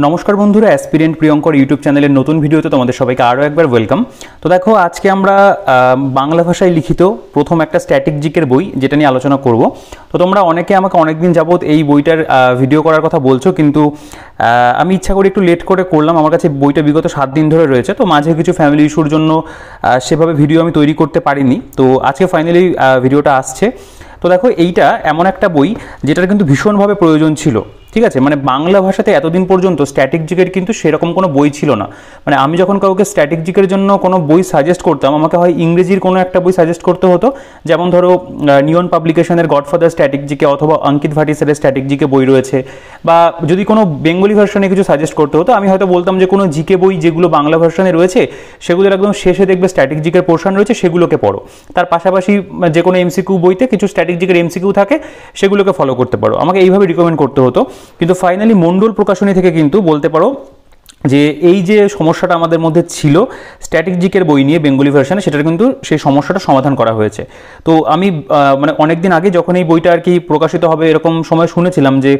নমস্কার বন্ধুরা, aspirant Priyankar YouTube চ্যানেলের নতুন ভিডিওতে তোমাদের সবাইকে আরও একবার ওয়েলকাম। তো দেখো, আজকে আমরা বাংলা ভাষায় লিখিত প্রথম একটা স্ট্যাটিক জিকের বই যেটা নিয়ে আলোচনা করব। তো তোমরা অনেকে আমাকে অনেকদিন যাবত এই বইটার ভিডিও করার কথা বলছো, কিন্তু আমি ইচ্ছা করে একটু লেট করে করলাম। আমার কাছে বইটা বিগত 7 দিন ধরে রয়েছে, তো মাঝে কিছু ফ্যামিলি ইস্যুর জন্য সেভাবে ভিডিও আমি তৈরি করতে পারিনি। তো আজকে ফাইনালি ভিডিওটা আসছে। তো দেখো, এইটা এমন একটা বই যেটার কিন্তু ভীষণভাবে প্রয়োজন ছিল। ঠিক আছে, মানে বাংলা ভাষাতে এতদিন পর্যন্ত স্ট্যাটিক জিকের কিন্তু সেরকম কোনো বই ছিল না। মানে আমি যখন কাউকে স্ট্যাটিক জিকের জন্য কোনো বই সাজেস্ট করতাম, আমাকে হয় ইংরেজির কোনো একটা বই সাজেস্ট করতে হতো, যেমন ধরো নিয়ন পাবলিকেশনের গডফাদার স্ট্যাটিক জিকে অথবা অঙ্কিত ভাটিসের স্ট্যাটিক জিকে বই রয়েছে, বা যদি কোনো বেঙ্গলি ভার্সনে কিছু সাজেস্ট করতে হতো, আমি হয়তো বলতাম যে কোনো জিকে বই যেগুলো বাংলা ভার্সনে রয়েছে সেগুলোর একদম শেষে দেখবে স্ট্যাটিক জিকের পোর্শন রয়েছে, সেগুলোকে পড়ো। তার পাশাপাশি যে কোনো এমসিকিউ বইতে কিছু স্ট্যাটিক জিকের এমসিকিউ থাকে, সেগুলোকে ফলো করতে পারো। আমাকে এইভাবে রিকমেন্ড করতে হতো। কিন্তু ফাইনালি মন্ডল প্রকাশনী থেকে কিন্তু বলতে পারো যে এই যে সমস্যাটা আমাদের মধ্যে ছিল স্ট্যাটিক জিকের বই নিয়ে বেঙ্গলি ভার্সনে, সেটার কিন্তু সেই সমস্যাটা সমাধান করা হয়েছে। তো আমি মানে অনেকদিন আগে যখন এই বইটা আর কি প্রকাশিত হবে এরকম সময় শুনেছিলাম যে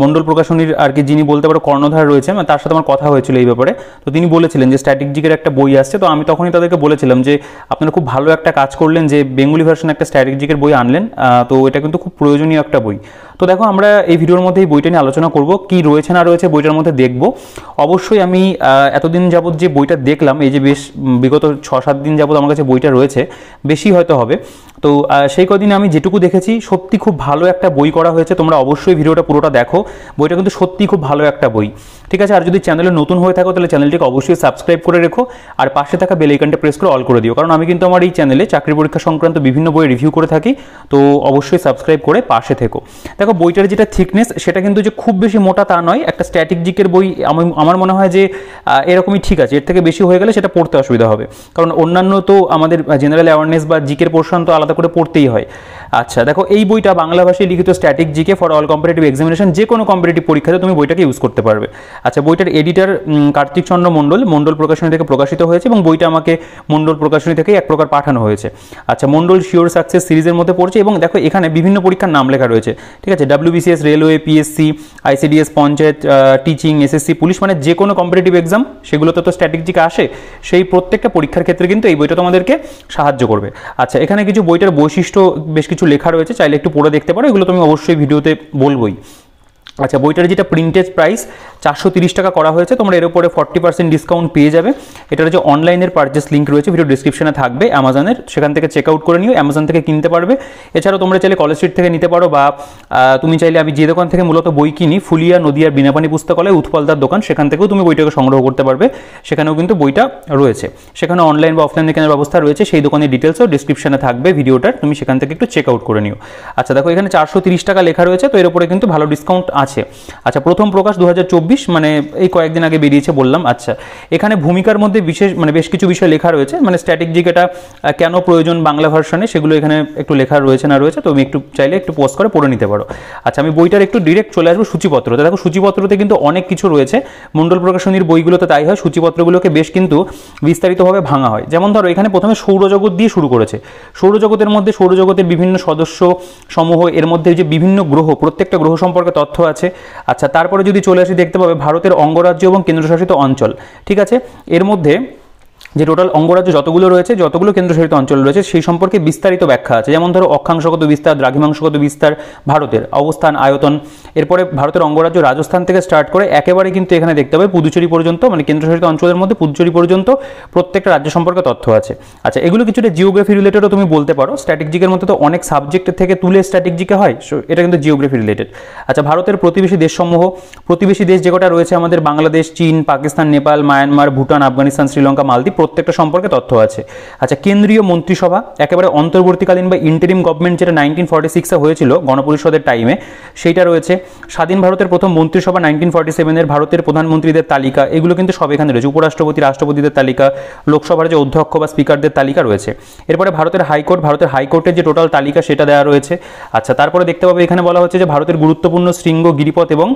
মন্ডল প্রকাশনীর আর কি যিনি বলতে পারো কর্ণধার রয়েছে, মানে তার সাথে আমার কথা হয়েছিল এই ব্যাপারে। তো তিনি বলেছিলেন যে স্ট্যাটিক জিকের একটা বই আসছে। তো আমি তখনই তাদেরকে বলেছিলাম যে আপনারা খুব ভালো একটা কাজ করলেন যে বেঙ্গলি ভার্সনে একটা স্ট্যাটিক জিকের বই আনলেন। তো এটা কিন্তু খুব প্রয়োজনীয় একটা বই। তো দেখো, আমরা এই ভিডিওর মধ্যে এই বইটা নিয়ে আলোচনা করব, কি রয়েছে না রয়েছে বইটার মধ্যে দেখব। অবশ্যই আমি এতদিন যাবত যে বইটা দেখলাম, এই যে বেশ বিগত 6-7 দিন যাবত আমার কাছে বইটা রয়েছে, বেশি হয়তো হবে। তো সেই কদিনে আমি যেটুকু দেখেছি সত্যি খুব ভালো একটা বই করা হয়েছে। তোমরা অবশ্যই ভিডিওটা পুরোটা দেখো, বইটা কিন্তু সত্যি খুব ভালো একটা বই। ঠিক আছে, আর যদি চ্যানেলে নতুন হয়ে থাকো তাহলে চ্যানেলটিকে অবশ্যই সাবস্ক্রাইব করে রেখো, আর পাশে থাকা বেল আইকনটা প্রেস করে অল করে দিও, কারণ আমি কিন্তু আমার এই চ্যানেলে চাকরি পরীক্ষা সংক্রান্ত বিভিন্ন বই রিভিউ করে থাকি। তো অবশ্যই সাবস্ক্রাইব করে পাশে থেকো। দেখো, বইটার যেটা থিকনেস সেটা কিন্তু যে খুব বেশি মোটা তা নয়। একটা স্ট্যাটিক জিকের বই আমার মনে হয় যে এরকমই ঠিক আছে। এর থেকে বেশি হয়ে গেলে সেটা পড়তে অসুবিধা হবে, কারণ অন্যান্য তো আমাদের জেনারেল অ্যাওয়ারনেস বা জিকের পোর্শন তো আলাদা করে পড়তেই হয়। আচ্ছা দেখো, এই বইটা বাংলা ভাষায় লিখিত static GK for all competitive examination, যে কোনো কম্পিটিটিভ পরীক্ষাতে তুমি বইটাকে ইউজ করতে পারবে। আচ্ছা, বইটার এডিটর কার্তিক চন্দ্র মণ্ডল, মণ্ডল প্রকাশনী থেকে প্রকাশিত হয়েছে, এবং বইটা আমাকে মণ্ডল প্রকাশনী থেকে এক প্রকার পাঠানো হয়েছে। আচ্ছা, মণ্ডল শিওর সাকসেস সিরিজের মধ্যে পড়ছে, এবং দেখো এখানে বিভিন্ন পরীক্ষার নাম লেখা রয়েছে। ঠিক আছে, WBCS, railway, PSC, ICDS, panchayat, teaching, SSC, police, মানে যে কোনো কম্পিটিটিভ এক্সাম সেগুলোতে তো স্ট্যাটিক জিকে আসে। সেই প্রত্যেকটা পরীক্ষার ক্ষেত্রে কিন্তু এই বইটা তোমাদেরকে সাহায্য করবে। আচ্ছা, এখানে কিছু বইটার বৈশিষ্ট্য বেশ কিছু লেখা রয়েছে, চাইলে একটু পড়ে দেখতে পারো, এগুলো তুমি অবশ্যই ভিডিওতে বলবোই। আচ্ছা, বইটার যেটা প্রিন্টেজ প্রাইস 430 টাকা করা হয়েছে, তোমরা এর উপরে 40% ডিসকাউন্ট পেয়ে যাবে। এটার যে অনলাইনের পারচেস লিঙ্ক রয়েছে ভিডিও ডিসক্রিপশনে থাকবে অ্যামাজনের, সেখান থেকে চেক আউট করে নিও, অ্যামাজন থেকে কিনতে পারবে। এছাড়াও তোমরা চাইলে কলেজ স্ট্রিট থেকে নিতে পারো, বা তুমি চাইলে, আমি যে দোকান থেকে মূলত বই কিনি, ফুলিয়া নদিয়ার বিনাপানি পুস্তকালয় উৎপলদার দোকান, সেখান থেকেও তুমি বইটাকে সংগ্রহ করতে পারবে। সেখানেও কিন্তু বইটা রয়েছে। সেখানে অনলাইন বা অফলাইন কেনার ব্যবস্থা রয়েছে, সেই দোকানের ডিটেলসও ডিসক্রিপশনে থাকবে ভিডিওটার, তুমি সেখান থেকে একটু চেক আউট করে নিও। আচ্ছা দেখো, এখানে 430 টাকা লেখা রয়েছে, তো এর উপরে কিন্তু ভালো ডিসকাউন্ট আছে। আচ্ছা, প্রথম প্রকাশ 2024, মানে এই কয়েকদিন আগে বেরিয়েছে বললাম। আচ্ছা, এখানে ভূমিকার মধ্যে বিশেষ মানে বেশ কিছু বিষয় লেখা রয়েছে, মানে স্ট্যাটিক জিকেটা কেন প্রয়োজন বাংলা ভার্সনে, সেগুলো এখানে একটু লেখা রয়েছে না রয়েছে, তো আমি একটু চাইলে একটু পোস্ট করে পড়ে নিতে পারো। আচ্ছা, আমি বইটার একটু ডিরেক্ট চলে আসবো সূচিপত্রতে। দেখো, সূচিপত্রতে কিন্তু অনেক কিছু রয়েছে। মণ্ডল প্রকাশনীর বইগুলোতে তাই হয়, সূচিপত্রগুলোকে বেশ কিন্তু বিস্তারিতভাবে ভাঙা হয়। যেমন ধরো, এখানে প্রথমে সৌরজগৎ দিয়ে শুরু করেছে। সৌরজগতের মধ্যে সৌরজগতের বিভিন্ন সদস্য সমূহ, এর মধ্যে যে বিভিন্ন গ্রহ, প্রত্যেকটা গ্রহ সম্পর্কে তথ্য আছে। আচ্ছা, তারপরে যদি চলে আসি দেখতে পাবে ভারতের অঙ্গরাজ্য এবং কেন্দ্রশাসিত অঞ্চল। ঠিক আছে, এর মধ্যে যে টোটাল অঙ্গরাজ্য যতগুলো রয়েছে, যতগুলো কেন্দ্রশাসিত অঞ্চল রয়েছে, সেই সম্পর্কে বিস্তারিত ব্যাখ্যা আছে। যেমন ধরো, অক্ষাংশগত বিস্তার, দ্রাঘিমাংশগত বিস্তার, ভারতের অবস্থান, আয়তন। এরপরে ভারতের অঙ্গরাজ্য রাজস্থান থেকে স্টার্ট করে একেবারে কিন্তু এখানে দেখতে পাবে পুদুচেরি পর্যন্ত, মানে কেন্দ্রশাসিত অঞ্চলের মধ্যে পুদুচেরি পর্যন্ত প্রত্যেকটা রাজ্য সম্পর্কে তথ্য আছে। আচ্ছা, এগুলো কিছুটা জিওগ্রাফি রিলেটেডও তুমি বলতে পারো। স্ট্যাটিক জিকের মধ্যে তো অনেক সাবজেক্টের থেকে তুলে স্ট্যাটিক জিকে হয়, এটা কিন্তু জিওগ্রাফি রিলেটেড। আচ্ছা, ভারতের প্রতিবেশী দেশসমূহ, প্রতিবেশী দেশ যে কটা রয়েছে আমাদের, বাংলাদেশ, চীন, পাকিস্তান, নেপাল, মায়ানমার, ভুটান, আফগানিস্তান, শ্রীলঙ্কা, মালদ্বীপ, প্রত্যেকটা সম্পর্কে তথ্য আছে। আচ্ছা, কেন্দ্রীয় মন্ত্রিসভা, একেবারে অন্তর্বর্তীকালীন বা ইন্টারিম গভর্নমেন্ট যেটা 1946-এ হয়েছিল গণপরিষদের টাইমে, সেইটা রয়েছে। স্বাধীন ভারতের প্রথম মন্ত্রিসভা 1947-এর, ভারতের প্রধানমন্ত্রীদের তালিকা, এগুলো কিন্তু সব এখানে রয়েছে। উপরাষ্ট্রপতি, রাষ্ট্রপতিদের তালিকা, লোকসভার যে অধ্যক্ষ বা স্পিকারদের তালিকা রয়েছে। এরপরে ভারতের হাইকোর্ট, ভারতের হাইকোর্টের যে টোটাল তালিকা সেটা দেওয়া রয়েছে। আচ্ছা, তারপরে দেখতে পাবে এখানে বলা হচ্ছে যে ভারতের গুরুত্বপূর্ণ শৃঙ্গ, গিরিপথ এবং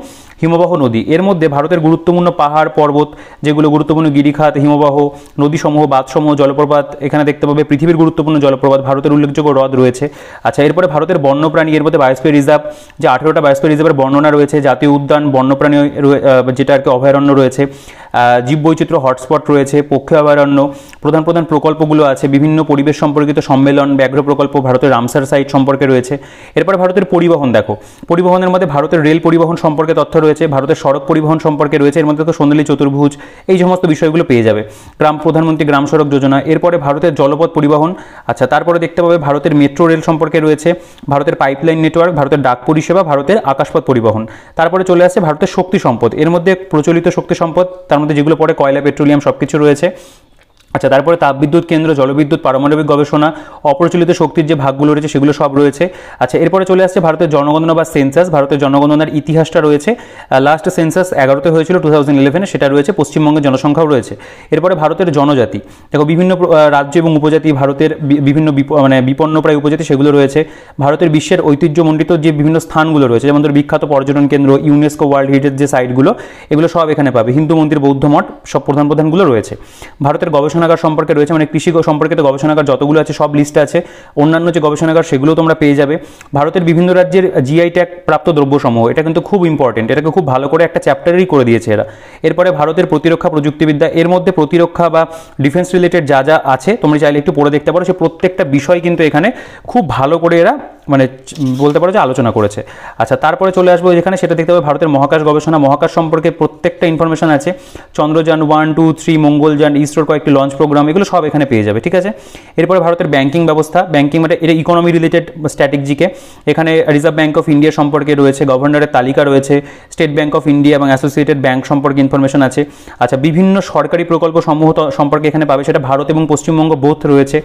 হিমবাহ নদী। এর মধ্যে ভারতের গুরুত্বপূর্ণ পাহাড়, পর্বত, যেগুলো গুরুত্বপূর্ণ গিরিখাত, হিমবাহ নদী নদীসমূহ, বাঁধসমূহ, জলপ্রপাত এখানে দেখতে পাবে। পৃথিবীর গুরুত্বপূর্ণ জলপ্রপাত, ভারতের উল্লেখযোগ্য হ্রদ রয়েছে। আচ্ছা, এরপরে ভারতের বন্যপ্রাণী, এর মধ্যে বায়োস্ফিয়ার রিজার্ভ, যে 18টা বায়োস্ফিয়ার রিজার্ভের বর্ণনা রয়েছে, জাতীয় উদ্যান, বন্যপ্রাণী যেটা আর কি অভয়ারণ্য রয়েছে, জীববৈচিত্র্য হটস্পট রয়েছে, পক্ষী অভয়ারণ্য, প্রধান প্রধান প্রকল্পগুলো আছে, বিভিন্ন পরিবেশ সম্পর্কিত সম্মেলন, ব্যাঘ্র প্রকল্প, ভারতের রামসার সাইট সম্পর্কে রয়েছে। এরপরে ভারতের পরিবহন দেখো, পরিবহনের মধ্যে ভারতের রেল পরিবহন সম্পর্কে তথ্য রয়েছে, ভারতের সড়ক পরিবহন সম্পর্কে রয়েছে, এর মধ্যে তো সোনালী চতুর্ভুজ, এই সমস্ত বিষয়গুলো পেয়ে যাবে। প্রধানমন্ত্রী গ্রাম সড়ক যোজনা, এরপরে ভারতের জলপথ পরিবহন। আচ্ছা, তারপরে দেখতে পাবে ভারতের মেট্রো রেল সম্পর্কে রয়েছে, ভারতের পাইপলাইন নেটওয়ার্ক, ভারতের ডাক পরিষেবা, ভারতের আকাশপথ পরিবহন। তারপরে চলে আসছে ভারতের শক্তি সম্পদ, এর মধ্যে প্রচলিত শক্তি সম্পদ, তার মধ্যে যেগুলো পড়ে কয়লা, পেট্রোলিয়াম সব কিছু রয়েছে। আচ্ছা, তারপরে তাপবিদ্যুৎ কেন্দ্র, জলবিদ্যুৎ, পারমাণবিক গবেষণা, অপ্রচলিত শক্তির যে ভাগগুলো রয়েছে সেগুলো সব রয়েছে। আচ্ছা, এরপরে চলে আসছে ভারতের জনগণনা বা সেন্সাস, ভারতের জনগণনার ইতিহাসটা রয়েছে। লাস্ট সেন্সাস 11তে হয়েছিল 2011, সেটা রয়েছে। পশ্চিমবঙ্গের জনসংখ্যাও রয়েছে। এরপরে ভারতের জনজাতি দেখো, বিভিন্ন রাজ্য এবং উপজাতি, ভারতের বিভিন্ন বিপন্নপ্রায় উপজাতি সেগুলো রয়েছে। ভারতের বিশ্বের ঐতিহ্যমণ্ডিত যে বিভিন্ন স্থানগুলো রয়েছে, যেমন ধর বিখ্যাত পর্যটন কেন্দ্র, ইউনেস্কো ওয়ার্ল্ড হেরিটেজ যে সাইটগুলো, এগুলো সব এখানে পাবে। হিন্দু মন্দির, বৌদ্ধ মঠ, সব প্রধানগুলো রয়েছে। ভারতের গবেষণাগার সম্পর্কে রয়েছে, মানে কৃষি সম্পর্কিত গবেষণাগার যতগুলো আছে সব লিস্ট আছে। অন্যান্য যে গবেষণাগার সেগুলো তোমরা পেয়ে যাবে। ভারতের বিভিন্ন রাজ্যের জিআই ট্যাগ প্রাপ্ত দ্রব্যসমূহ, এটা কিন্তু খুব ইম্পর্টেন্ট, এটাকে খুব ভালো করে একটা চ্যাপ্টারই করে দিয়েছে এরা। এরপরে ভারতের প্রতিরক্ষা প্রযুক্তিবিদ্যা, এর মধ্যে প্রতিরক্ষা বা ডিফেন্স রিলেটেড যা যা আছে তোমরা চাইলে একটু পড়ে দেখতে পারো, সে প্রত্যেকটা বিষয় কিন্তু এখানে খুব ভালো করে এরা বলতে পারো যে আলোচনা করেছে। আচ্ছা, তারপরে চলে আসবো যেখানে, সেটা দেখতে পাবে ভারতের মহাকাশ গবেষণা, মহাকাশ সম্পর্কে প্রত্যেকটা ইনফরমেশন আছে। চন্দ্রযান 1, 2, 3, মঙ্গলযান, ইসরোর কয়েকটি লঞ্চ প্রোগ্রাম, এগুলো সব এখানে পেয়ে যাবে। ঠিক আছে, এরপরে ভারতের ব্যাংকিং ব্যবস্থা, ব্যাংকিং মানে এটা ইকোনমি রিলেটেড স্ট্র্যাটেজিকে, এখানে রিজার্ভ ব্যাঙ্ক অফ ইন্ডিয়া সম্পর্কে রয়েছে, গভর্নরের তালিকা রয়েছে, স্টেট ব্যাঙ্ক অফ ইন্ডিয়া এবং অ্যাসোসিয়েটেড ব্যাঙ্ক সম্পর্কে ইনফরমেশন আছে। আচ্ছা, বিভিন্ন সরকারি প্রকল্প সমূহ সম্পর্কে এখানে পাবে, সেটা ভারত এবং পশ্চিমবঙ্গ বোথ রয়েছে।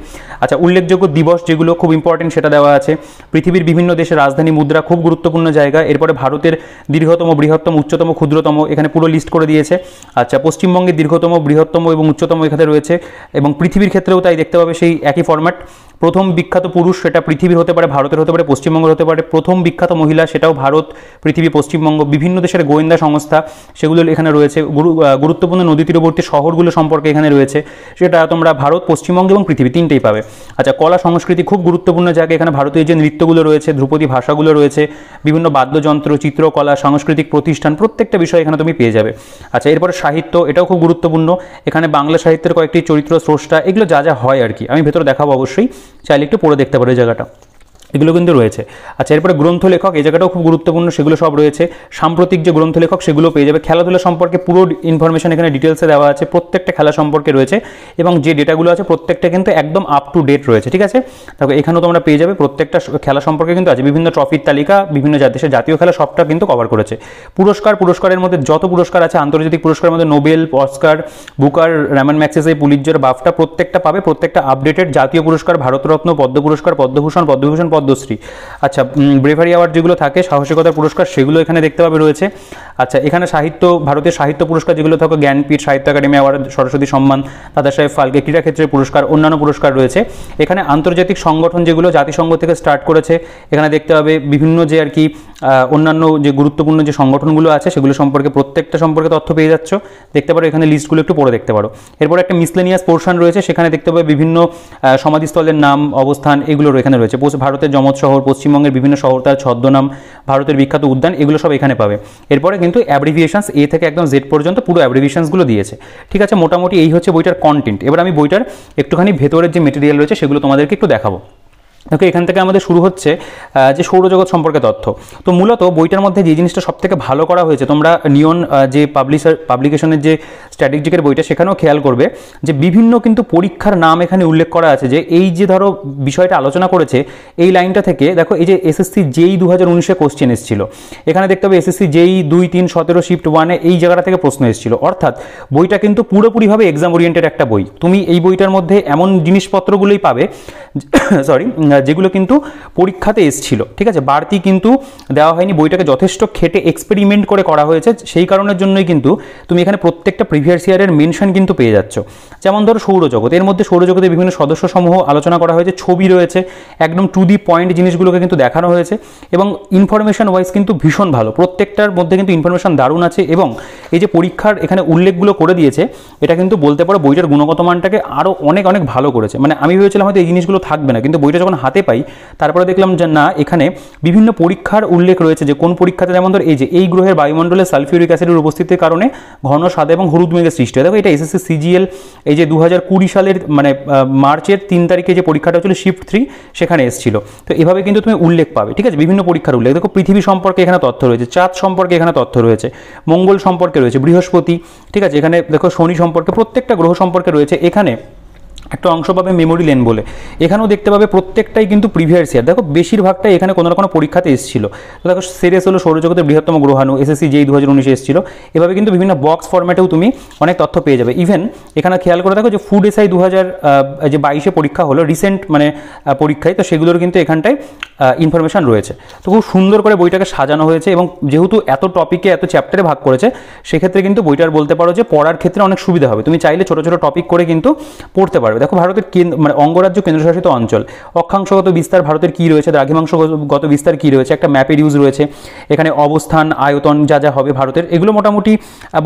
আচ্ছা, উল্লেখযোগ্য দিবস যেগুলো খুব ইম্পর্টেন্ট সেটা দেওয়া আছে। পৃথিবীর বিভিন্ন দেশের রাজধানী মুদ্রা, খুব গুরুত্বপূর্ণ জায়গা। এরপরে ভারতের দীর্ঘতম, বৃহত্তম, উচ্চতম, ক্ষুদ্রতম এখানে পুরো লিস্ট করে দিয়েছে। আচ্ছা, পশ্চিমবঙ্গের দীর্ঘতম, বৃহত্তম এবং উচ্চতম এখানে রয়েছে, এবং পৃথিবীর ক্ষেত্রেও তাই দেখতে পাবে সেই একই ফরম্যাট। প্রথম বিখ্যাত পুরুষ, সেটা পৃথিবীর হতে পারে, ভারতের হতে পারে, পশ্চিমবঙ্গের হতে পারে। প্রথম বিখ্যাত মহিলা, সেটাও ভারত, পৃথিবী, পশ্চিমবঙ্গ। বিভিন্ন দেশের গোয়েন্দা সংস্থা সেগুলো এখানে রয়েছে। গুরুত্বপূর্ণ নদী তীরবর্তী শহরগুলো সম্পর্কে এখানে রয়েছে, সেটা তোমরা ভারত, পশ্চিমবঙ্গ এবং পৃথিবী তিনটেই পাবে। আচ্ছা, কলা সংস্কৃতি খুব গুরুত্বপূর্ণ জায়গা, এখানে ভারতীয় যে নৃত্যগুলো রয়েছে, ধ্রুপদী ভাষাগুলো রয়েছে, বিভিন্ন বাদ্যযন্ত্র, চিত্রকলা, সাংস্কৃতিক প্রতিষ্ঠান, প্রত্যেকটা বিষয় এখানে তুমি পেয়ে যাবে। আচ্ছা, এরপরে সাহিত্য, এটাও খুব গুরুত্বপূর্ণ, এখানে বাংলা সাহিত্যের কয়েকটি চরিত্র, স্রষ্টা, এগুলো যা যা হয় আর কি, আমি ভেতরে দেখাবো অবশ্যই, চাইলে একটু পড়ে দেখতে পারো এই জায়গাটা, এগুলো কিন্তু রয়েছে। আচ্ছা, এরপরে গ্রন্থ লেখক, এই জায়গাটাও খুব গুরুত্বপূর্ণ, সেগুলো সব রয়েছে। সাম্প্রতিক যে গ্রন্থ লেখক সেগুলো পেয়ে যাবে। খেলাধুলা সম্পর্কে পুরো ইনফরমেশন এখানে ডিটেলসে দেওয়া আছে, প্রত্যেকটা খেলা সম্পর্কে রয়েছে, এবং যে ডেটাগুলো আছে প্রত্যেকটা কিন্তু একদম আপ টু ডেট রয়েছে। ঠিক আছে, দেখো এখানেও তোমরা পেয়ে যাবে, প্রত্যেকটা খেলা সম্পর্কে কিন্তু আছে, বিভিন্ন ট্রফির তালিকা, বিভিন্ন দেশের জাতীয় খেলা সবটা কিন্তু কভার করেছে। পুরস্কারের মধ্যে যত পুরস্কার আছে, আন্তর্জাতিক পুরস্কারের মধ্যে Nobel, Oscar, Booker, Ramon Magsaysay, Pulitzer, BAFTA, প্রত্যেকটা পাবে, প্রত্যেকটা আপডেটেড। জাতীয় পুরস্কার, ভারতরত্ন, পদ্ম পুরস্কার, পদ্মভূষণ, পদ্মভূষণ, পদ্মশ্রী। আচ্ছা, ব্রেভারি অ্যাওয়ার্ড যেগুলো থাকে, সাহসিকতার পুরস্কার, সেগুলো এখানে দেখতে পাবে রয়েছে। আচ্ছা, এখানে সাহিত্য, ভারতের সাহিত্য পুরস্কার যেগুলো থাকে, জ্ঞানপীঠ, সাহিত্য একাডেমি অ্যাওয়ার্ড, সরস্বতী সম্মান, দাদা সাহেব ফালকে, ক্রীড়াক্ষেত্রের পুরস্কার, অন্যান্য পুরস্কার রয়েছে। এখানে আন্তর্জাতিক সংগঠন যেগুলো জাতিসংঘ থেকে স্টার্ট করেছে, এখানে দেখতে পাবে বিভিন্ন যে আর কি অন্যান্য যে গুরুত্বপূর্ণ যে সংগঠনগুলো আছে সেগুলো সম্পর্কে, প্রত্যেকটা সম্পর্কে তথ্য পেয়ে যাচ্ছ, দেখতে পারো এখানে লিস্টগুলো একটু পড়ে দেখতে পারো। এরপর একটা মিসলেনিয়াস পোর্শন রয়েছে, সেখানে দেখতে পাবে বিভিন্ন সমাধিস্থলের নাম, অবস্থান, এগুলো এখানে রয়েছে। ভারতের যমজ শহর, পশ্চিমবঙ্গের বিভিন্ন শহর, তার ছদ্মনাম, ভারতের বিখ্যাত উদ্যান, এগুলো সব এখানে পাবে। এরপরে কিন্তু অ্যাব্রিভিয়েশনস, এ থেকে একদম জেড পর্যন্ত পুরো অ্যাব্রিভিয়েশনসগুলো দিয়েছে। ঠিক আছে, মোটামুটি এই হচ্ছে বইটার কন্টেন্ট। এবার আমি বইটার একটুখানি ভেতরের যে মেটেরিয়াল রয়েছে সেগুলো তোমাদেরকে একটু দেখাবো। দেখো, এখান থেকে আমাদের শুরু হচ্ছে যে সৌরজগৎ সম্পর্কে তথ্য। তো মূলত বইটার মধ্যে যে জিনিসটা সব থেকে ভালো করা হয়েছে, তোমরা নিয়ন যে পাবলিকেশনের যে স্ট্র্যাটেজিকের বইটা, সেখানেও খেয়াল করবে যে বিভিন্ন কিন্তু পরীক্ষার নাম এখানে উল্লেখ করা আছে, যে এই যে ধরো বিষয়টা আলোচনা করেছে এই লাইনটা থেকে দেখো, এই যে এসএসসি জেই 2019-এ কোশ্চেন এসেছিল, এখানে দেখতে হবে এসএসসি জেই 2, 3, 17 শিফট 1-এ এই জায়গাটা থেকে প্রশ্ন এসেছিল। অর্থাৎ বইটা কিন্তু পুরোপুরিভাবে এক্সাম ওরিয়েন্টেড একটা বই। তুমি এই বইটার মধ্যে এমন জিনিসপত্রগুলোই পাবে যেগুলো কিন্তু পরীক্ষাতে এসেছিল। ঠিক আছে, বাড়তি কিন্তু দেওয়া হয়নি, বইটাকে যথেষ্ট খেটে এক্সপেরিমেন্ট করে করা হয়েছে, সেই কারণের জন্যই কিন্তু তুমি এখানে প্রত্যেকটা প্রিভিয়াস প্রিভিয়াস ইয়ারের মেনশন কিন্তু পেয়ে যাচ্ছ। যেমন ধরো সৌরজগৎ, এর মধ্যে সৌরজগতের বিভিন্ন সদস্য সমূহ আলোচনা করা হয়েছে, ছবি রয়েছে, একদম টু দি পয়েন্ট জিনিসগুলোকে কিন্তু দেখানো হয়েছে এবং ইনফরমেশন ওয়াইজ কিন্তু ভীষণ ভালো, প্রত্যেকটার মধ্যে কিন্তু ইনফরমেশন দারুণ আছে এবং এই যে পরীক্ষার এখানে উল্লেখগুলো করে দিয়েছে এটা কিন্তু বলতে পারো বইটার গুণগত মানটাকে আরও অনেক অনেক ভালো করেছে। মানে আমি ভেবেছিলাম হয়তো এই জিনিসগুলো থাকবে না, কিন্তু বইটা যখন হাতে পাই তারপরে দেখলাম যে না, এখানে বিভিন্ন পরীক্ষার উল্লেখ রয়েছে যে কোন পরীক্ষাতে, যেমন ধর এই যে এই গ্রহের বায়ুমণ্ডলে সালফিউরিক অ্যাসিডের উপস্থিতির কারণে ঘন সাদা এবং হলুদ মেঘের সৃষ্টি হয়। দেখো এটা এসএসসি সিজিএল এই যে 2020 সালের মানে মার্চের 3 তারিখে যে পরীক্ষাটা হচ্ছিল শিফট 3 সেখানে এসেছিল। তো এভাবে কিন্তু তুমি উল্লেখ পাবে, ঠিক আছে, বিভিন্ন পরীক্ষার উল্লেখ। দেখো পৃথিবী সম্পর্কে এখানে তথ্য রয়েছে, চাঁদ সম্পর্কে এখানে তথ্য রয়েছে, মঙ্গল সম্পর্কে রয়েছে, বৃহস্পতি, ঠিক আছে, এখানে দেখো শনি সম্পর্কে, প্রত্যেকটা গ্রহ সম্পর্কে রয়েছে। এখানে একটা অংশ পাবে মেমোরি লেন বলে, এখানেও দেখতে পাবে প্রত্যেকটাই কিন্তু প্রিভিয়াস ইয়ার। দেখো বেশিরভাগটাই এখানে কোনো না কোনো পরীক্ষাতে এসেছিল। তো দেখো সেরেস হলো সৌরজগতের বৃহত্তম গ্রহাণু, এসএসসি যেই 2019 এসেছিল। এভাবে কিন্তু বিভিন্ন বক্স ফরম্যাটেও তুমি অনেক তথ্য পেয়ে যাবে। ইভেন এখানে খেয়াল করে দেখো যে ফুড এসআই 2022 পরীক্ষা হলো রিসেন্ট মানে পরীক্ষায়, তো সেগুলোর কিন্তু এখানটায় ইনফরমেশন রয়েছে। তো খুব সুন্দর করে বইটাকে সাজানো হয়েছে এবং যেহেতু এত টপিকে এত চ্যাপ্টারে ভাগ করেছে সেক্ষেত্রে কিন্তু বইটার বলতে পারো যে পড়ার ক্ষেত্রে অনেক সুবিধা হবে। তুমি চাইলে ছোটো ছোটো টপিক করে কিন্তু পড়তে পারবে। দেখো ভারতের মানে অঙ্গরাজ্য কেন্দ্রশাসিত অঞ্চল, অক্ষাংশগত বিস্তার ভারতের কী রয়েছে, দ্রাঘিমাংশগত বিস্তার কী রয়েছে, একটা ম্যাপের ইউজ রয়েছে এখানে, অবস্থান, আয়তন যা যা হবে ভারতের, এগুলো মোটামুটি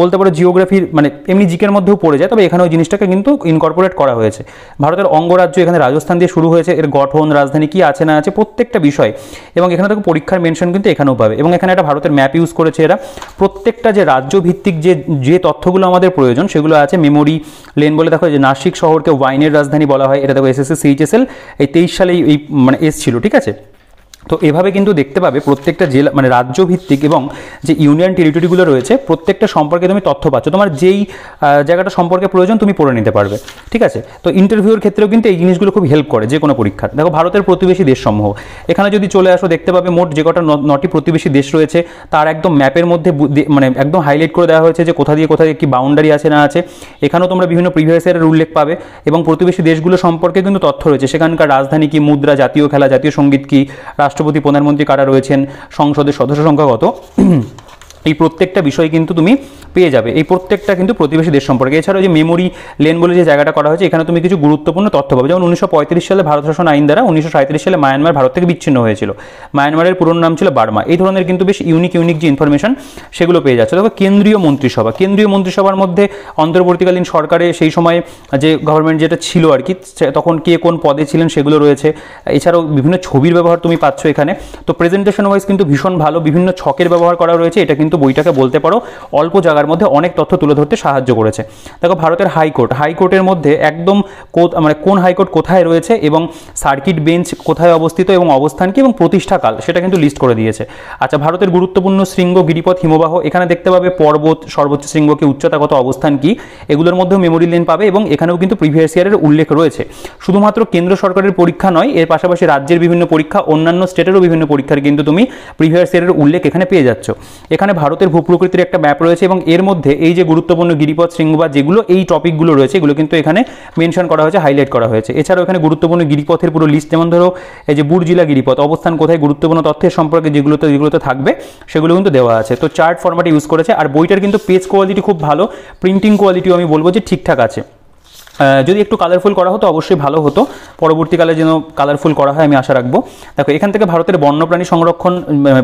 বলতে পারো জিওগ্রাফির মানে এমনি জিকের মধ্যেও পড়ে যায়, তবে এখানে ওই জিনিসটাকে কিন্তু ইনকর্পোরেট করা হয়েছে। ভারতের অঙ্গরাজ্য এখানে রাজস্থান দিয়ে শুরু হয়েছে, এর গঠন, রাজধানী কী আছে না আছে প্রত্যেকটা বিষয়, এবং এখানে দেখো পরীক্ষার মেনশন কিন্তু এখানেও পাবে। এবং এখানে একটা ভারতের ম্যাপ ইউজ করেছে এরা, প্রত্যেকটা যে রাজ্য ভিত্তিক যে তথ্যগুলো আমাদের প্রয়োজন সেগুলো আছে। মেমোরি লেন বলে দেখো যে নাসিক শহরকে ওয়াইনের রাজধানী বলা হয়, এটা দেখো এসএসসি সিএইচএসএল এই 23 সালেই এই মানে এসছিল, ঠিক আছে। তো এভাবে কিন্তু দেখতে পাবে প্রত্যেকটা জেলা মানে রাজ্য ভিত্তিক এবং যে ইউনিয়ন টেরিটরিগুলো রয়েছে প্রত্যেকটা সম্পর্কে তুমি তথ্য পাচ্ছ, তোমার যেই জায়গাটা সম্পর্কে প্রয়োজন তুমি পড়ে নিতে পারবে, ঠিক আছে। তো ইন্টারভিউর ক্ষেত্রেও কিন্তু এই জিনিসগুলো খুব হেল্প করে যে কোনো পরীক্ষার। দেখো ভারতের প্রতিবেশী দেশসমূহ, এখানে যদি চলে আসো দেখতে পাবে মোট যে কটা 9টি প্রতিবেশী দেশ রয়েছে তার একদম ম্যাপের মধ্যে মানে একদম হাইলাইট করে দেওয়া হয়েছে যে কোথা দিয়ে কোথায় কি বাউন্ডারি আছে না আছে। এখানেও তোমরা বিভিন্ন প্রিভিয়াস ইয়ারের উল্লেখ পাবে এবং প্রতিবেশী দেশগুলো সম্পর্কে কিন্তু তথ্য রয়েছে, সেখানকার রাজধানী কি, মুদ্রা, জাতীয় খেলা, জাতীয় সঙ্গীত কি, রাষ্ট্রপতি, প্রধানমন্ত্রী কারা রয়েছেন, সংসদের সদস্য সংখ্যা কত, এই প্রত্যেকটা বিষয় কিন্তু তুমি পেয়ে যাবে এই প্রত্যেকটা কিন্তু প্রতিবেশী দেশ সম্পর্কে। এছাড়াও যে মেমোরি লেন বলে যে জায়গাটা করা হয়েছে এখানে তুমি কিছু গুরুত্বপূর্ণ তথ্য পাবে, যেমন 1935 সালে ভারত শাসন আইন দ্বারা 1937 সালে মায়ানমার ভারত থেকে বিচ্ছিন্ন হয়েছিল, মায়ানমারের পুরনো নাম ছিল বার্মা। এই ধরনের কিন্তু বেশ ইউনিক যে ইনফরমেশন সেগুলো পেয়ে যাচ্ছে। দেখো কেন্দ্রীয় মন্ত্রিসভার মধ্যে অন্তর্বর্তীকালীন সরকারে সেই সময় যে গভর্নমেন্ট যেটা ছিল আর কি, তখন কে কোন পদে ছিলেন সেগুলো রয়েছে। এছাড়াও বিভিন্ন ছবির ব্যবহার তুমি পাচ্ছ এখানে। তো প্রেজেন্টেশন ওয়াইজ কিন্তু ভীষণ ভালো, বিভিন্ন ছকের ব্যবহার করা রয়েছে, এটা কিন্তু বইটাকে বলতে পারো অল্প জায়গার মধ্যে অনেক তথ্য তুলে ধরতে সাহায্য করেছে। দেখো ভারতের হাইকোর্টের মধ্যে একদম মানে কোন হাইকোর্ট কোথায় রয়েছে এবং সার্কিট বেঞ্চ কোথায় অবস্থিত এবং অবস্থান কি এবং প্রতিষ্ঠাকাল সেটা কিন্তু লিস্ট করে দিয়েছে। আচ্ছা, ভারতের গুরুত্বপূর্ণ শৃঙ্গ, গিরিপথ, হিমবাহ, এখানে দেখতে পাবে পর্বত, সর্বোচ্চ শৃঙ্গকে উচ্চতা কত, অবস্থান কি, এগুলোর মধ্যেও মেমোরি লেন পাবে এবং এখানেও কিন্তু প্রিভিয়াস ইয়ারের উল্লেখ রয়েছে। শুধুমাত্র কেন্দ্র সরকারের পরীক্ষা নয়, এর পাশাপাশি রাজ্যের বিভিন্ন পরীক্ষা, অন্যান্য স্টেটেরও বিভিন্ন পরীক্ষার কিন্তু তুমি প্রিভিয়াস ইয়ারের উল্লেখ এখানে পেয়ে যাচ্ছ। এখানে ভারতের ভূপ্রকৃতির একটা ম্যাপ রয়েছে এবং এর মধ্যে এই যে গুরুত্বপূর্ণ গিরিপথ, শৃঙ্গ বা যেগুলো এই টপিকগুলো রয়েছে এগুলো কিন্তু এখানে মেনশন করা হয়েছে, হাইলাইট করা হয়েছে। এছাড়াও এখানে গুরুত্বপূর্ণ গিরিপথের পুরো লিস্ট, যেমন ধরো এই যে বুর্জিলা গিরিপথ, অবস্থান কোথায়, গুরুত্বপূর্ণ তথ্যের সম্পর্কে যেগুলোতে থাকবে সেগুলো কিন্তু দেওয়া আছে। তো চার্ট ফরম্যাটে ইউজ করেছে আর বইটার কিন্তু পেজ কোয়ালিটি খুব ভালো, প্রিন্টিং কোয়ালিটিও আমি বলবো যে ঠিকঠাক আছে। যদি একটু কালারফুল করা হতো অবশ্যই ভালো হতো, পরবর্তীকালে যেন কালারফুল করা হয় আমি আশা রাখবো। দেখো এখান থেকে ভারতের বন্যপ্রাণী সংরক্ষণ,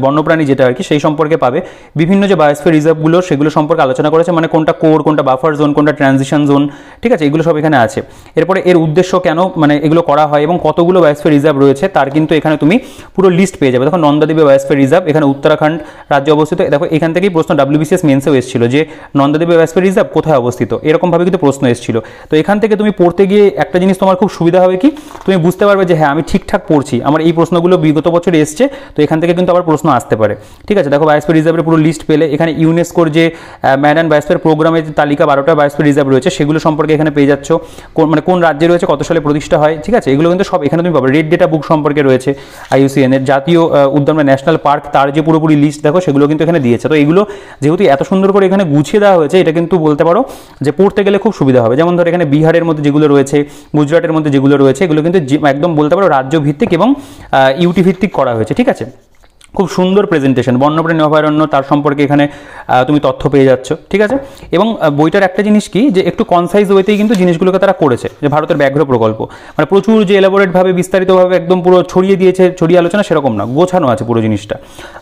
বন্যপ্রাণী যেটা আর কি সেই সম্পর্কে পাবে, বিভিন্ন যে বায়োস্ফিয়ার রিজার্ভগুলো সেগুলো সম্পর্কে আলোচনা করেছে, মানে কোনটা কোর, কোনটা বাফার জোন, কোনটা ট্রানজিশন জোন, ঠিক আছে, এগুলো সব এখানে আছে। এরপরে এর উদ্দেশ্য কেন মানে এগুলো করা হয় এবং কতগুলো বায়োস্ফিয়ার রিজার্ভ রয়েছে তার কিন্তু এখানে তুমি পুরো লিস্ট পেয়ে যাবে। দেখো নন্দাদেবী বায়োস্ফিয়ার রিজার্ভ এখানে উত্তরাখণ্ড রাজ্যে অবস্থিত। দেখো এখান থেকেই প্রশ্ন WBCS মেন্সেও এসেছিল যে নন্দাদেবী বায়োস্ফিয়ার রিজার্ভ কোথায় অবস্থিত, এরকমভাবে কিন্তু প্রশ্ন এসেছিল। তো এখান থেকে তুমি পড়তে গিয়ে একটা জিনিস তোমার খুব সুবিধা হবে কি, তুমি বুঝতে পারবে যে হ্যাঁ আমি ঠিকঠাক পড়ছি, আমার এই প্রশ্নগুলো বিগত বছরে এসছে, তো এখান থেকে কিন্তু আবার প্রশ্ন আসতে পারে, ঠিক আছে। দেখো বায়োস্ফিয়ার রিজার্ভের পুরো লিস্ট পেলে এখানে ইউনেস্কোর যে ম্যান অ্যান্ড বায়োস্ফিয়ার প্রোগ্রামের যে তালিকা 12টা বায়োস্ফিয়ার রিজার্ভ রয়েছে সেগুলো সম্পর্কে এখানে পেয়ে যাচ্ছ, মানে কোন রাজ্যে রয়েছে, কত সালে প্রতিষ্ঠা হয়, ঠিক আছে, এগুলো কিন্তু সব এখানে তুমি পাবে। রেড ডেটা বুক সম্পর্কে রয়েছে IUCN এর, জাতীয় উদ্যান বা ন্যাশনাল পার্ক তার যে পুরোপুরি লিস্ট দেখো সেগুলো কিন্তু এখানে দিয়েছে। তো এগুলো যেহেতু এত সুন্দর করে এখানে গুছিয়ে দেওয়া হয়েছে এটা কিন্তু বলতে পারো যে পড়তে গেলে খুব সুবিধা হবে। যেমন ধর এখানে বিহারের মধ্যে যেগুলো রয়েছে, গুজরাটের মধ্যে যেগুলো রয়েছে এগুলো কিন্তু একদম বলতে পারো রাজ্য ভিত্তিক এবং ইউটি ভিত্তিক করা হয়েছে, ঠিক আছে। খুব সুন্দর প্রেজেন্টেশন, বন্যপ্রাণী অভয়ারণ্য তার সম্পর্কে এখানে তুমি তথ্য পেয়ে যাচ্ছ, ঠিক আছে। এবং বইটার একটা জিনিস কি, যে একটু কনসাইজ ওয়েতেই কিন্তু জিনিসগুলোকে তারা করেছে, যে ভারতের ব্যাঘ্র প্রকল্প মানে প্রচুর যে এলাবোরেটভাবে বিস্তারিতভাবে একদম পুরো ছড়িয়ে দিয়েছে, ছড়িয়ে আলোচনা সেরকম না, গোছানো আছে পুরো জিনিসটা।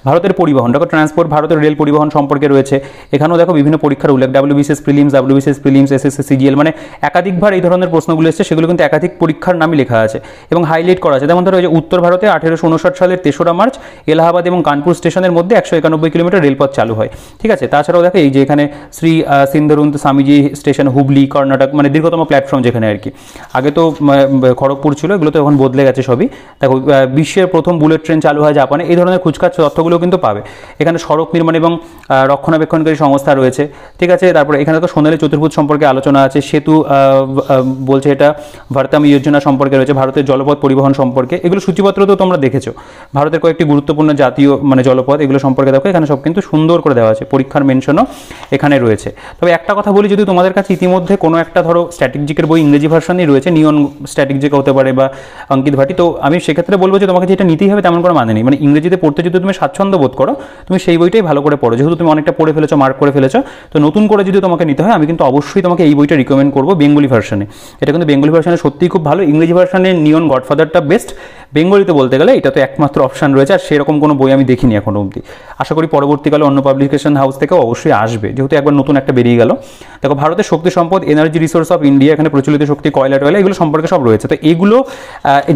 ভারতের পরিবহন, দেখো ট্রান্সপোর্ট, ভারতের রেল পরিবহন সম্পর্কে রয়েছে এখানেও, দেখো বিভিন্ন পরীক্ষার উল্লেখ, ডাব্লিউবিসিএস প্রিলিমস, এসএসসি সিজিএল, মানে একাধিকবার এই ধরনের প্রশ্নগুলো এসেছে, সেগুলো কিন্তু একাধিক পরীক্ষার নামই লেখা আছে এবং হাইলাইট করা আছে। যেমন ধরো যে উত্তর ভারতে 1859 সালের 3রা মার্চ এলাহাবাদ এবং কানপুর স্টেশনের মধ্যে 191 কিলোমিটার রেলপথ চালু হয়, ঠিক আছে। তাছাড়াও দেখো এই যে এখানে শ্রী সিন্ধরুন্ত স্বামীজি স্টেশন, হুবলি, কর্ণাটক, মানে দীর্ঘতম প্ল্যাটফর্ম যেখানে আর কি, আগে তো খড়গপুর ছিল, এগুলো তো এখন বদলে গেছে সবই। দেখো বিশ্বের প্রথম বুলেট ট্রেন চালু হয় জাপানে, এই ধরনের খুচখাচ তথ্যগুলো কিন্তু পাবে। এখানে সড়ক নির্মাণ এবং রক্ষণাবেক্ষণকারী সংস্থা রয়েছে, ঠিক আছে। তারপরে এখানে তো সোনালী চতুর্ভুজ সম্পর্কে আলোচনা আছে, সেতু বলছে এটা ভারতামি যোজনা সম্পর্কে রয়েছে, ভারতের জলপথ পরিবহন সম্পর্কে, এগুলো সূচিপত্র তো তোমরা দেখেছো। ভারতের কয়েকটি গুরুত্বপূর্ণ জাতীয় মানে জলপথ, এগুলো সম্পর্কে দেখো এখানে সব কিন্তু সুন্দর করে দেওয়া আছে, পরীক্ষার মেনশনও এখানে রয়েছে। তবে একটা কথা বলি, যদি তোমাদের কাছে ইতিমধ্যে কোনো একটা ধরো স্ট্র্যাটেজিকের বই ইংরেজি ভার্সনই রয়েছে, নিয়ন স্ট্র্যাটেজিক হতে পারে বা অঙ্কিত ভাটি, তো আমি সেক্ষেত্রে বলবো যে তোমাকে যেটা নিতেই হবে তেমন কোনো মানে নেই, মানে ইংরেজিতে পড়তে যদি তুমি স্বাচ্ছন্দ্য বোধ করো, তুমি সেই বইটাই ভালো করে পড়ো, যেহেতু তুমি অনেকটা পড়ে ফেলেছো, মার্ক করে ফেলেছো, তো নতুন করে যদি তোমাকে নিতে হয় আমি কিন্তু অবশ্যই তোমাকে এই বইটা রিকমেন্ড করবো বেঙ্গলি ভার্সনে। এটা কিন্তু বেঙ্গলি ভার্সনে সত্যিই খুব ভালো, ইংরেজি ভার্সনে নিয়ন গডফাদারটা বেস্ট, বেঙ্গলিতে বলতে গেলে এটা তো একমাত্র অপশান রয়েছে, আর সেরকম কোনো বই আমি দেখিনি এখনো অবধি। আশা করি পরবর্তীকালে অন্য পাবলিকেশন হাউস থেকেও অবশ্যই আসবে, যেহেতু একবার নতুন একটা বেরিয়ে গেল। দেখো ভারতের শক্তি সম্পদ, এনার্জি রিসোর্স অফ ইন্ডিয়া, এখানে প্রচলিত শক্তি, কয়লা টয়লা, এগুলো সম্পর্কে সব রয়েছে। তো এগুলো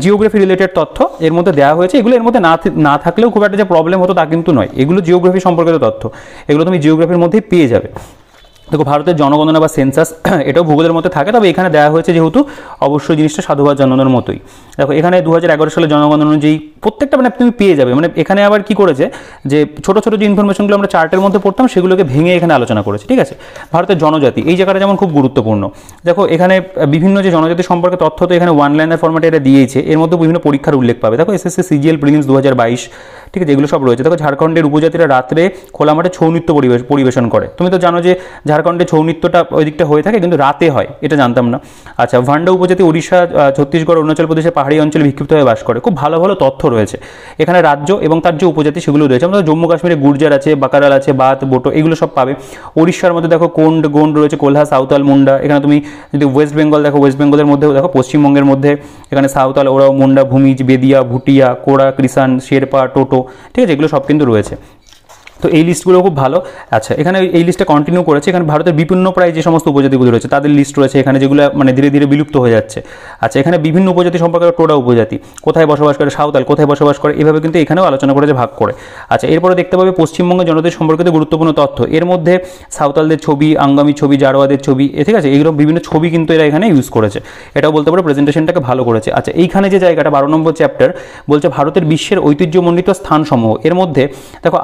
জিওগ্রাফি রিলেটেড তথ্য এর মধ্যে দেওয়া হয়েছে, এগুলো এর মধ্যে না থাকলেও খুব একটা যে প্রবলেম হতো তা কিন্তু নয়, এগুলো জিওগ্রাফি সম্পর্কিত তথ্য, এগুলো তুমি জিওগ্রাফির মধ্যেই পেয়ে যাবে। দেখো ভারতের জনগণনা বা সেন্সাস, এটাও ভূগোলের মধ্যে থাকে, তবে এখানে দেওয়া হয়েছে যেহেতু অবশ্যই জিনিসটা সাধুবাদ জানানোর মতোই। দেখো এখানে 2011 সালে জনগণনা অনুযায়ী প্রত্যেকটা মানে তুমি পেয়ে যাবে, মানে এখানে আবার কি করেছে যে ছোট ছোট যে ইনফরমেশনগুলো আমরা চার্টের মধ্যে পড়তাম সেগুলোকে ভেঙে এখানে আলোচনা করেছে, ঠিক আছে। ভারতের জনজাতি, এই জায়গাটা যেমন খুব গুরুত্বপূর্ণ। দেখো এখানে বিভিন্ন যে জনজাতি সম্পর্কে তথ্য তো এখানে ওয়ান লাইনার ফরম্যাটে এটা দিয়েছে, এর মধ্যে বিভিন্ন পরীক্ষার উল্লেখ পাবে। দেখো এসএসসি সিজিএল প্রিলিমস 2022, ঠিক আছে, এগুলো সব রয়েছে। দেখো ঝাড়খণ্ডের উপজাতিরা রাত্রে খোলা মাঠে ছৌ নৃত্য পরিবেশন করে, তুমি তো জানো যে ঝাড়খণ্ডে ছৌ নৃত্যটা ওই দিকটা হয়ে থাকে, কিন্তু রাতে হয়, এটা জানতাম না। আচ্ছা, ভান্ডা উপজাতি ওড়িশা, ছত্তিশগড়, অরুণাচল প্রদেশের পাহাড়ি অঞ্চলে বিক্ষিপ্ত হয়ে বাস করে, খুব ভালো ভালো তথ্য রয়েছে এখানে। রাজ্য এবং তার যে উপজাতি সেগুলো রয়েছে, আমাদের জম্মু কাশ্মীরে গুর্জার আছে, বাকারাল আছে, বাত, বোটো, এগুলো সব পাবে। উড়িষ্যার মধ্যে দেখো কোন্ড, গোন্ড রয়েছে, কোলহা, সাঁওতাল, মুন্ডা। এখানে তুমি যদি ওয়েস্ট বেঙ্গল দেখো, ওয়েস্ট বেঙ্গলের মধ্যেও দেখো, পশ্চিমবঙ্গের মধ্যে এখানে সাঁওতাল, ওরাও, মুন্ডা, ভূমিজ, বেদিয়া, ভুটিয়া, কোড়া, কৃষাণ, শেরপা, টোটো, ঠিক আছে, এগুলো সব কিন্তু রয়েছে। তো এই লিস্টগুলো খুব ভালো। আচ্ছা, এখানে এই লিস্টটা কন্টিনিউ করেছে, এখানে ভারতের বিপন্ন প্রায় যে সমস্ত উপজাতিগুলো রয়েছে তাদের লিস্ট রয়েছে এখানে, যেগুলো মানে ধীরে ধীরে বিলুপ্ত হয়ে যাচ্ছে। আচ্ছা, এখানে বিভিন্ন উপজাতি সম্পর্কে, টোডা উপজাতি কোথায় বসবাস করে, সাঁওতাল কোথায় বসবাস করে, এভাবে কিন্তু এখানেও আলোচনা করেছে ভাগ করে। আচ্ছা, এরপরে দেখতে পাবে পশ্চিমবঙ্গের জনজাতি সম্পর্কিত গুরুত্বপূর্ণ তথ্য, এর মধ্যে সাঁওতালদের ছবি, আঙ্গামী ছবি, জারোয়াদের ছবি, ঠিক আছে, এইগুলো বিভিন্ন ছবি কিন্তু এরা এখানে ইউজ করেছে, এটাও বলতে পারো প্রেজেন্টেশনটাকে ভালো করেছে। আচ্ছা, এইখানে যে জায়গাটা 12 নম্বর চ্যাপ্টার বলছে ভারতের বিশ্বের ঐতিহ্যমণ্ডিত স্থানসমূহ, এর মধ্যে দেখো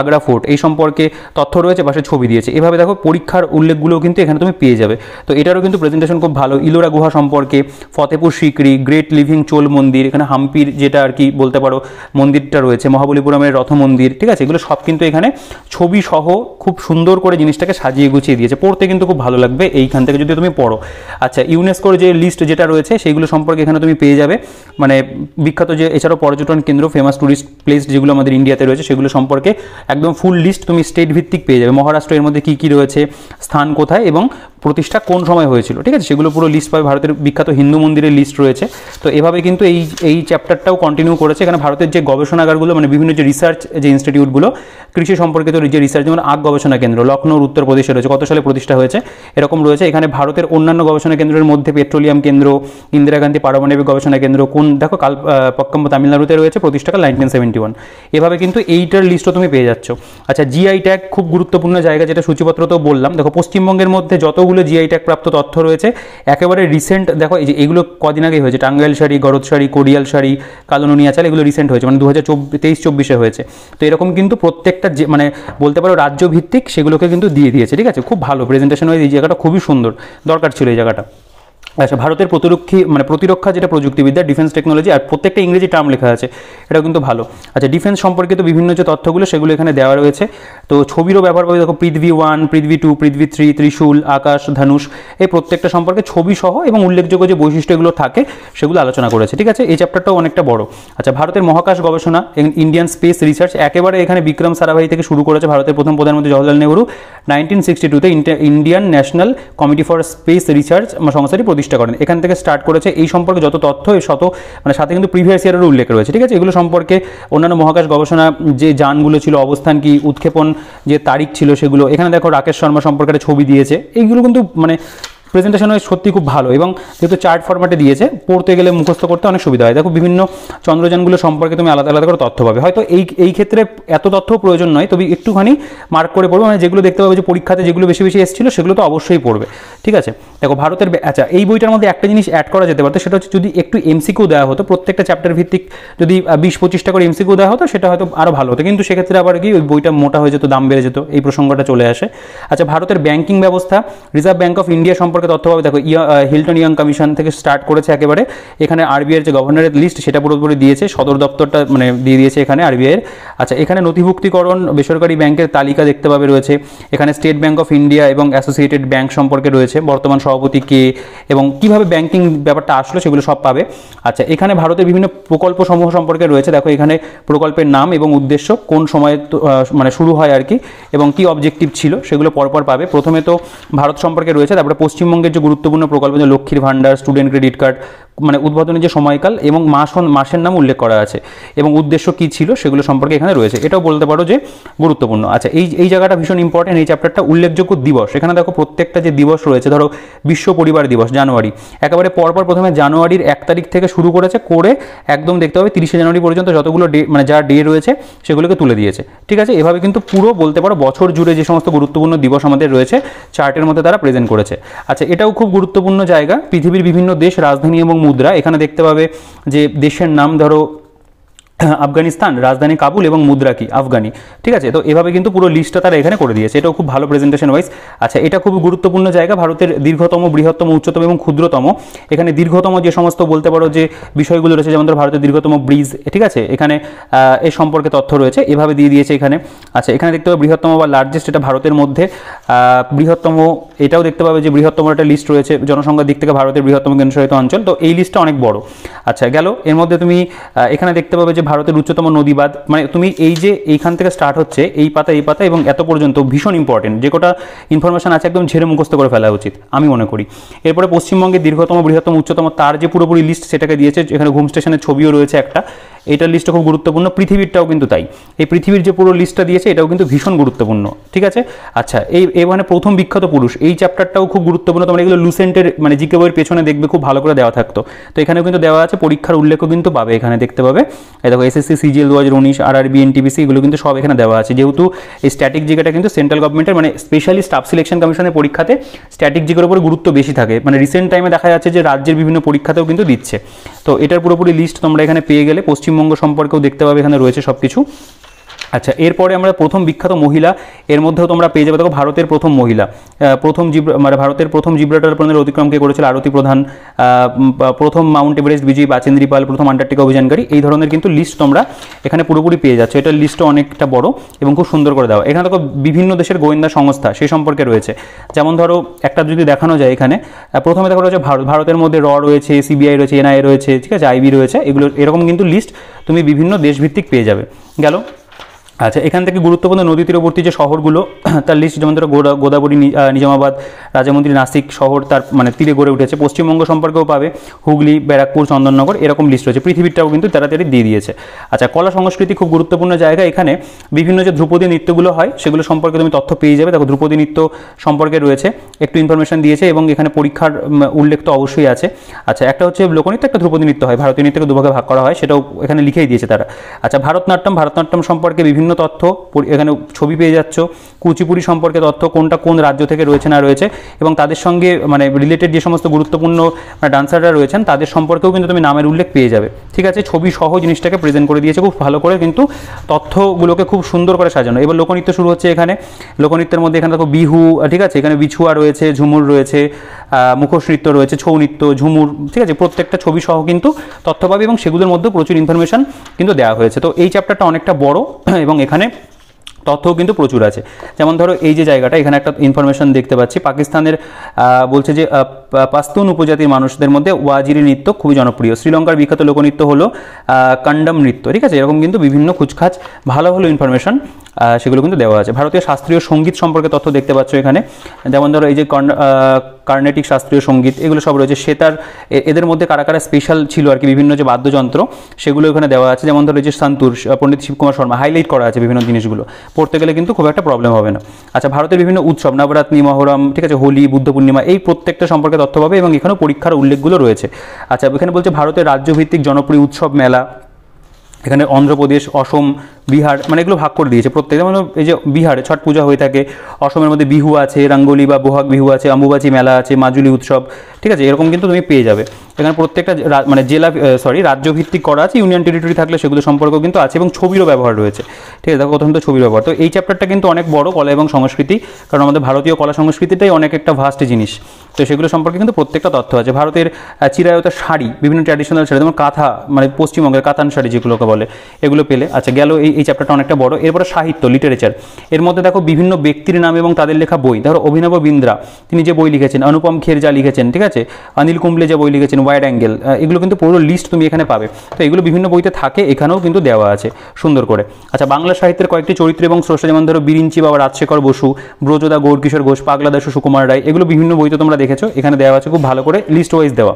আগ্রা ফোর্ট, এই সম্পর্কে তথ্য রয়েছে, পাশে ছবি দিয়েছে। এভাবে দেখো পরীক্ষার উল্লেখগুলো কিন্তু এখানে তুমি পেয়ে যাবে। তো এটারও কিন্তু প্রেজেন্টেশন খুব ভালো। ইলোরা গুহা সম্পর্কে, ফতেপুর সিকরি, গ্রেট লিভিং চোল মন্দির, এখানে হাম্পির যেটা আর কি বলতে পারো মন্দিরটা রয়েছে, মহাবলীপুরমের রথ মন্দির, ঠিক আছে, এগুলো সব কিন্তু এখানে ছবি সহ খুব সুন্দর করে জিনিসটাকে সাজিয়ে গুছিয়ে দিয়েছে, পড়তে কিন্তু খুব ভালো লাগবে এইখান থেকে যদি তুমি পড়ো। আচ্ছা, ইউনেস্কোর যে লিস্ট যেটা রয়েছে সেইগুলো সম্পর্কে এখানে তুমি পেয়ে যাবে, মানে বিখ্যাত যে এছাড়াও পর্যটন কেন্দ্র, ফেমাস টুরিস্ট প্লেস যেগুলো আমাদের ইন্ডিয়াতে রয়েছে সেগুলো সম্পর্কে একদম ফুল লিস্ট তুমি স্টেট ভিত্তিক পেয়ে যাবে। মহারাষ্ট্র এর মধ্যে কী কী রয়েছে, স্থান কোথায় এবং প্রতিষ্ঠা কোন সময় হয়েছিল, ঠিক আছে, সেগুলো পুরো লিস্ট পাবে। ভারতের বিখ্যাত হিন্দু মন্দিরের লিস্ট রয়েছে। তো এভাবে কিন্তু এই চ্যাপ্টারটাও কন্টিনিউ করেছে। এখানে ভারতের যে গবেষণাগারগুলো, মানে বিভিন্ন যে রিসার্চ যে ইনস্টিটিউটগুলো কৃষি সম্পর্কিত যে রিসার্চ, যেমন আগ গবেষণা কেন্দ্র লখনৌ উত্তরপ্রদেশে রয়েছে, কত সালে প্রতিষ্ঠা হয়েছে এরকম রয়েছে। এখানে ভারতের অন্যান্য গবেষণা কেন্দ্রের মধ্যে পেট্রোলিয়াম কেন্দ্র, ইন্দিরা গান্ধী পারমাণবিক গবেষণা কেন্দ্র, কোন দেখো পক্কম তামিলনাড়ুতে রয়েছে, প্রতিষ্ঠাকাল 1971। এভাবে কিন্তু এইটার লিস্টও তুমি পেয়ে যাচ্ছ। আচ্ছা, জিআই ট্যাগ খুব গুরুত্বপূর্ণ জায়গা, যেটা সূচিপত্রতেও বললাম। দেখো পশ্চিমবঙ্গের মধ্যে যতগুলো জিআই ট্যাগ প্রাপ্ত তথ্য রয়েছে একেবারে রিসেন্ট, দেখো এই যে এগুলো কদিন আগেই হয়েছে, টাঙ্গাইল শাড়ি, গরদ শাড়ি, কোরিয়াল শাড়ি, কালোনুনিয়া চাল, এগুলো রিসেন্ট হয়েছে, মানে 2023-24 হয়েছে। তো এরকম কিন্তু প্রত্যেকটা যে মানে বলতে পারো রাজ্য ভিত্তিক সেগুলোকে কিন্তু দিয়ে দিয়েছে, ঠিক আছে, খুব ভালো প্রেজেন্টেশন হয়েছে। এই জায়গাটা খুবই সুন্দর, দরকার ছিল এই জায়গাটা। আচ্ছা, ভারতের প্রতিরক্ষা যেটা প্রযুক্তিবিদ্যা, ডিফেন্স টেকনোলজি, আর প্রত্যেকটা ইংরেজি টার্ম লেখা আছে, এটাও কিন্তু ভালো। আচ্ছা, ডিফেন্স সম্পর্কিত বিভিন্ন যে তথ্যগুলো সেগুলো এখানে দেওয়া রয়েছে। তো ছবিরও ব্যবহার করে দেখো, পৃথিবী 1, পৃথিবী 2, পৃথিবী 3, ত্রিশূল, আকাশ, ধনুষ, এই প্রত্যেকটা সম্পর্কে ছবি সহ এবং উল্লেখযোগ্য যে বৈশিষ্ট্যগুলো থাকে সেগুলো আলোচনা করেছে। ঠিক আছে, এই চ্যাপ্টারটাও অনেকটা বড়। আচ্ছা, ভারতের মহাকাশ গবেষণা, ইন্ডিয়ান স্পেস রিসার্চ, একেবারে এখানে বিক্রম সারাভাই থেকে শুরু করেছে ভারতের প্রথম প্রধানমন্ত্রী জওহরলাল নেহরু 1962-তে Indian national committee for space research সংস্থাটি প্রতিষ্ঠা করেন। এখান থেকে স্টার্ট করেছে। এই সম্পর্কে যত তথ্য এর সাথে কিন্তু প্রিভিয়াস ইয়ারেরও উল্লেখ রয়েছে। ঠিক আছে, এগুলো সম্পর্কে অন্যান্য মহাকাশ গবেষণা, যে যানগুলো ছিল, অবস্থান কি, উৎক্ষেপণ যে তারিখ ছিল সেগুলো, এখানে দেখো রাকেশ শর্মা সম্পর্কে একটা ছবি দিয়েছে। এইগুলো কিন্তু প্রেজেন্টেশন সত্যি খুব ভালো, এবং যেহেতু চার্ট ফরম্যাটে দিয়েছে, পড়তে গেলে মুখস্থ করতে অনেক সুবিধা হয়। দেখো বিভিন্ন চন্দ্রযানগুলো সম্পর্কে তুমি আলাদা আলাদা করে তথ্য পাবে। হয়তো এই ক্ষেত্রে এত তথ্য প্রয়োজন নয়, তবে একটুখানি মার্ক করে পড়বে, যেগুলো দেখতে পাবে যে পরীক্ষাতে যেগুলো বেশি বেশি এসেছিল সেগুলো তো অবশ্যই পড়বে। ঠিক আছে, দেখো ভারতের, আচ্ছা এই বইটার মধ্যে একটা জিনিস অ্যাড করা যেতে পারতো, সেটা হচ্ছে যদি একটু এমসিকিউ দেওয়া হতো, প্রত্যেকটা চ্যাপ্টার ভিত্তিক যদি 20-25টা করে এমসিকিউ দেওয়া হতো, সেটা হয়তো আরও ভালো হতো। কিন্তু সেক্ষেত্রে আবার কি ওই বইটা মোটা হয়ে যেত, দাম বেড়ে যেত, এই প্রসঙ্গটা চলে আসে। আচ্ছা, ভারতের ব্যাংকিং ব্যবস্থা, রিজার্ভ ব্যাঙ্ক অফ ইন্ডিয়া সম্পর্কে তথ্য পাবে। দেখো হিলটন ইয়াং কমিশন থেকে স্টার্ট করেছে একেবারে। এখানে আরবিআইয়ের যে গভর্নরের লিস্ট সেটা পুরোপুরি দিয়েছে, সদর দপ্তরটা দিয়ে দিয়েছে এখানে আরবিআইয়ের। আচ্ছা, এখানে নথিভুক্তিকরণ, বেসরকারি ব্যাংকের তালিকা দেখতে পাবে রয়েছে। এখানে স্টেট ব্যাঙ্ক অফ ইন্ডিয়া এবং অ্যাসোসিয়েটেড ব্যাংক সম্পর্কে রয়েছে, বর্তমান সভাপতি কে এবং কিভাবে ব্যাংকিং ব্যাপারটা আসলো সেগুলো সব পাবে। আচ্ছা, এখানে ভারতের বিভিন্ন প্রকল্প সমূহ সম্পর্কে রয়েছে। দেখো এখানে প্রকল্পের নাম এবং উদ্দেশ্য, কোন সময়ে শুরু হয় আর কি, এবং কি অবজেক্টিভ ছিল সেগুলো পরপর পাবে। প্রথমে তো ভারত সম্পর্কে রয়েছে, তারপরে পশ্চিমবঙ্গের যে গুরুত্বপূর্ণ প্রকল্প, যে লক্ষ্মীর ভাণ্ডার, স্টুডেন্ট ক্রেডিট কার্ড, উদ্বোধনের যে সময়কাল এবং মাসের নাম উল্লেখ করা আছে, এবং উদ্দেশ্য কী ছিল সেগুলো সম্পর্কে এখানে রয়েছে। এটাও বলতে পারো যে গুরুত্বপূর্ণ। আচ্ছা, এই জায়গাটা ভীষণ ইম্পর্টেন্ট, এই চ্যাপ্টারটা। উল্লেখযোগ্য দিবস, এখানে দেখো প্রত্যেকটা যে দিবস রয়েছে, ধরো বিশ্ব পরিবার দিবস জানুয়ারি, একেবারে পরপর প্রথমে জানুয়ারির 1 তারিখ থেকে শুরু করেছে, করে একদম দেখতে হবে 30শে জানুয়ারি পর্যন্ত যতগুলো ডে, যা ডে রয়েছে সেগুলোকে তুলে দিয়েছে। ঠিক আছে, এভাবে কিন্তু পুরো বলতে পারো বছর জুড়ে যে সমস্ত গুরুত্বপূর্ণ দিবস আমাদের রয়েছে চার্টের মধ্যে তারা প্রেজেন্ট করেছে। আচ্ছা, এটাও খুব গুরুত্বপূর্ণ জায়গা, পৃথিবীর বিভিন্ন দেশ, রাজধানী এবং মুদ্রা। এখানে দেখতে পাবে যে দেশের নাম, ধরো আফগানিস্তান, রাজধানী কাবুল, এবং মুদ্রা কি আফগানি। ঠিক আছে, তো এভাবে কিন্তু পুরো লিস্টটা তারা এখানে করে দিয়েছে। এটাও খুব ভালো প্রেজেন্টেশন ওয়াইজ। আচ্ছা, এটা খুব গুরুত্বপূর্ণ জায়গা, ভারতের দীর্ঘতম, বৃহত্তম, উচ্চতম এবং ক্ষুদ্রতম। এখানে দীর্ঘতম যে সমস্ত বলতে পারো যে বিষয়গুলো রয়েছে, যেমন ধরো ভারতের দীর্ঘতম ব্রিজ, ঠিক আছে, এখানে এই সম্পর্কে তথ্য রয়েছে, এভাবে দিয়ে দিয়েছে এখানে। আচ্ছা, এখানে দেখতে পাবে বৃহত্তম বা লার্জেস্ট, এটা ভারতের মধ্যে বৃহত্তম, এটাও দেখতে পাবে যে বৃহত্তম একটা লিস্ট রয়েছে, জনসংখ্যার দিক থেকে ভারতের বৃহত্তম কেন্দ্রশাসিত অঞ্চল। তো এই লিস্টটা অনেক বড়। আচ্ছা, গেল এর মধ্যে তুমি এখানে দেখতে পাবে যে ভারতের উচ্চতম নদীবাঁধ, তুমি এই যে এইখান থেকে স্টার্ট হচ্ছে, এই পাতা এবং এত পর্যন্ত ভীষণ ইম্পর্টেন্ট, যে কটা ইনফরমেশন আছে একদম ঝেড়ে মুখস্থ করে ফেলা উচিত আমি মনে করি। এরপরে পশ্চিমবঙ্গের দীর্ঘতম, বৃহত্তম, উচ্চতম, তার যে পুরোপুরি লিস্ট সেটাকে দিয়েছে। এখানে ঘুম স্টেশনের ছবিও রয়েছে একটা, এইটার লিস্টটা খুব গুরুত্বপূর্ণ। পৃথিবীরটাও কিন্তু তাই, এই পৃথিবীর যে পুরো লিস্টটা দিয়েছে এটাও কিন্তু ভীষণ গুরুত্বপূর্ণ। ঠিক আছে, আচ্ছা, এই প্রথম বিখ্যাত পুরুষ, এই চ্যাপ্টারটাও খুব গুরুত্বপূর্ণ। তোমরা এগুলো লুসেন্টের জিকে বইয়ের পেছনে দেখবে খুব ভালো করে দেওয়া থাকতো, তো এখানেও কিন্তু দেওয়া আছে, পরীক্ষার উল্লেখও কিন্তু পাবে এখানে দেখতে পাবে। এই দেখো এসএসসি, সিজিএল 2019, আরআরবি, এনটিপিসি, এগুলো কিন্তু সব এখানে দেওয়া আছে। যেহেতু এই স্ট্যাটিক জিকেটা কিন্তু সেন্ট্রাল গভর্নমেন্টের, স্পেশালি স্টাফ সিলেকশন কমিশনের পরীক্ষাতে স্ট্যাটিক জিকের উপর গুরুত্ব বেশি থাকে। রিসেন্ট টাইমে দেখা যাচ্ছে যে রাজ্যের বিভিন্ন পরীক্ষাতেও কিন্তু দিচ্ছে। তো এটার পুরোপুরি লিস্ট তোমরা এখানে পেয়ে গেলে। পশ্চিমবঙ্গ সম্পর্কেও দেখতে পাবে, এখানে রয়েছে সব কিছু। আচ্ছা, এরপরে আমরা প্রথম বিখ্যাত মহিলা, এর মধ্যেও তোমরা পেয়ে যাবে। দেখো ভারতের প্রথম মহিলা, ভারতের প্রথম জিব্রাল্টার প্রণালীর অতিক্রম কে করেছিল, আরতি প্রধান, প্রথম মাউন্ট এভারেস্ট বিজয়ী বাচেন্দ্রী পাল, প্রথম আন্টার্কটিকা অভিযানকারী। এই ধরনের কিন্তু লিস্ট তোমরা এখানে পুরোপুরি পেয়ে যাচ্ছ। এটার লিস্টও অনেকটা বড় এবং খুব সুন্দর করে দেওয়া। এখানে দেখো বিভিন্ন দেশের গোয়েন্দা সংস্থা সে সম্পর্কে রয়েছে। যেমন ধরো একটা যদি দেখানো যায়, এখানে প্রথমে দেখা রয়েছে ভারতের মধ্যে রয়েছে, সিবিআই রয়েছে, এনআইএ রয়েছে, ঠিক আছে, আইবি রয়েছে, এগুলো এরকম কিন্তু লিস্ট তুমি বিভিন্ন দেশভিত্তিক পেয়ে যাবে। গেল। আচ্ছা, এখান থেকে গুরুত্বপূর্ণ নদী তীরবর্তী যে শহরগুলো তার লিস্ট, যেমন ধরো গোদাবরী, নিজামাবাদ, রাজামন্ত্রী, নাসিক শহর তার তীরে গড়ে উঠেছে। পশ্চিমবঙ্গ সম্পর্কেও পাবে, হুগলি, ব্যারাকপুর, চন্দননগর, এরকম লিস্ট রয়েছে। পৃথিবীরটাও কিন্তু তাড়াতাড়ি দিয়ে দিয়েছে। আচ্ছা, কলা সংস্কৃতি খুব গুরুত্বপূর্ণ জায়গা। এখানে বিভিন্ন যে ধ্রুপদী নৃত্যগুলো হয় সেগুলো সম্পর্কে তুমি তথ্য পেয়ে যাবে। দেখো ধ্রুপদী নৃত্য সম্পর্কে রয়েছে, একটু ইনফরমেশন দিয়েছে, এবং এখানে পরীক্ষার উল্লেখ তো অবশ্যই আছে। আচ্ছা, একটা হচ্ছে লোকনৃত্য, একটা ধ্রুপদী নৃত্য হয়, ভারতীয় নৃত্যকে দুভাগে ভাগ করা হয়, সেটাও এখানে লিখেই দিয়েছে তারা। আচ্ছা, ভারতনাট্যম সম্পর্কে বিভিন্ন তথ্য, এখানে ছবি পেয়ে যাচ্ছ। কুচিপুড়ি কুচিপুড়ি সম্পর্কে তথ্য, কোনটা কোন রাজ্য থেকে রয়েছে না রয়েছে, এবং তাদের সঙ্গে মানে রিলেটেড যে সমস্ত গুরুত্বপূর্ণ ডান্সাররা রয়েছেন তাদের সম্পর্কেও কিন্তু তুমি নামের উল্লেখ পেয়ে যাবে। ঠিক আছে, ছবি সহ জিনিসটাকে প্রেজেন্ট করে দিয়েছে খুব ভালো করে, কিন্তু তথ্যগুলোকে খুব সুন্দর করে সাজানো। এবার লোকনৃত্য শুরু হচ্ছে এখানে। লোকনৃত্যের মধ্যে এখানে দেখো বিহু, ঠিক আছে, এখানে বিছুয়া রয়েছে, ঝুমুর রয়েছে, মুখোশ নৃত্য রয়েছে, ছৌ নৃত্য, ঝুমুর, ঠিক আছে, প্রত্যেকটা ছবি সহ কিন্তু তথ্য পাবে এবং সেগুলোর মধ্যে প্রচুর ইনফরমেশন কিন্তু দেওয়া হয়েছে। তো এই চ্যাপ্টারটা অনেকটা বড় এবং এখানে তথ্যও কিন্তু প্রচুর আছে। যেমন ধরো এই যে জায়গাটা, এখানে একটা ইনফরমেশন দেখতে পাচ্ছি, পাকিস্তানের বলছে যে পাস্তুন উপজাতির মানুষদের মধ্যে ওয়াজিরি নৃত্য খুবই জনপ্রিয়। শ্রীলঙ্কার বিখ্যাত লোকনৃত্য হলো কান্ডাম নৃত্য। ঠিক আছে, এরকম কিন্তু বিভিন্ন খুচখাচ ভালো ভালো ইনফরমেশন সেগুলো কিন্তু দেওয়া আছে। ভারতীয় শাস্ত্রীয় সঙ্গীত সম্পর্কে তথ্য দেখতে পাচ্ছ এখানে। যেমন ধরো এই যে কার্নেটিক শাস্ত্রীয় সঙ্গীত, এগুলো সব রয়েছে। সেতার, এদের মধ্যে কারা কারা স্পেশাল ছিল আর কি, বিভিন্ন যে বাদ্যযন্ত্র সেগুলো এখানে দেওয়া আছে। যেমন ধরো এই যে সন্তুর, পণ্ডিত শিবকুমার শর্মা, হাইলাইট করা আছে বিভিন্ন জিনিসগুলো, পড়তে গেলে কিন্তু খুব একটা প্রবলেম হবে না। আচ্ছা, ভারতের বিভিন্ন উৎসব, নবরাত্রি, মহরম, ঠিক আছে, হোলি, বুদ্ধ পূর্ণিমা, এই প্রত্যেকটা সম্পর্কে তথ্য পাবে এবং এখানেও পরীক্ষার উল্লেখগুলো রয়েছে। আচ্ছা, এখানে বলছে ভারতের রাজ্যভিত্তিক জনপ্রিয় উৎসব মেলা, এখানে অন্ধ্রপ্রদেশ, অসম, বিহার, মানে এগুলো ভাগ করে দিয়েছে প্রত্যেক। যেমন এই যে বিহারে ছট পূজা হয়ে থাকে, অসমের মধ্যে বিহু আছে, রঙ্গোলি বা বোহাগ বিহু আছে, অম্বুবাচী মেলা আছে, মাজুলি উৎসব, ঠিক আছে, এরকম কিন্তু তুমি পেয়ে যাবে। এখানে প্রত্যেকটা মানে জেলা রাজ্যভিত্তিক করা আছে, ইউনিয়ন টেরিটরি থাকলে সেগুলো সম্পর্কেও কিন্তু আছে এবং ছবিরও ব্যবহার রয়েছে। ঠিক আছে, দেখো প্রথমত ছবির ব্যবহার। তো এই চ্যাপ্টারটা কিন্তু অনেক বড়, কলা এবং সংস্কৃতি, কারণ আমাদের ভারতীয় কলা সংস্কৃতিটাই অনেক একটা ভাস্ট জিনিস। তো সেগুলো সম্পর্কে কিন্তু প্রত্যেকটা তথ্য আছে। ভারতের চিরায়ত শাড়ি, বিভিন্ন ট্র্যাডিশনাল শাড়ি, যেমন কাঁথা, মানে পশ্চিমবঙ্গের কাতান শাড়ি যেগুলোকে বলে, এগুলো পেলে। আচ্ছা, গেল এই চ্যাপ্টারটা অনেকটা বড়। এরপরে সাহিত্য, লিটারেচার, এর মধ্যে দেখো বিভিন্ন ব্যক্তির নাম এবং তাদের লেখা বই। ধরো অভিনব বিন্দ্রা, তিনি যে বই লিখেছেন, অনুপম খের যা লিখেছেন, ঠিক আছে, অনিল কুম্বলে যে বই লিখেছেন, ওয়াইড অ্যাঙ্গেল, এগুলো কিন্তু পুরো লিস্ট তুমি এখানে পাবে। তো এগুলো বিভিন্ন বইতে থাকে, এখানেও কিন্তু দেওয়া আছে সুন্দর করে। আচ্ছা, বাংলা সাহিত্যের কয়েকটি চরিত্র এবং স্রষ্টা, যেমন ধরো বিরিঞ্চি বাবা রাজশেখর বসু, ব্রজদা গৌরকিশোর ঘোষ, পাগলা দাশু সুকুমার রায়, এগুলো বিভিন্ন বইতে তোমরা দেখেছো, এখানে দেওয়া আছে খুব ভালো করে লিস্ট ওয়াইজ দেওয়া।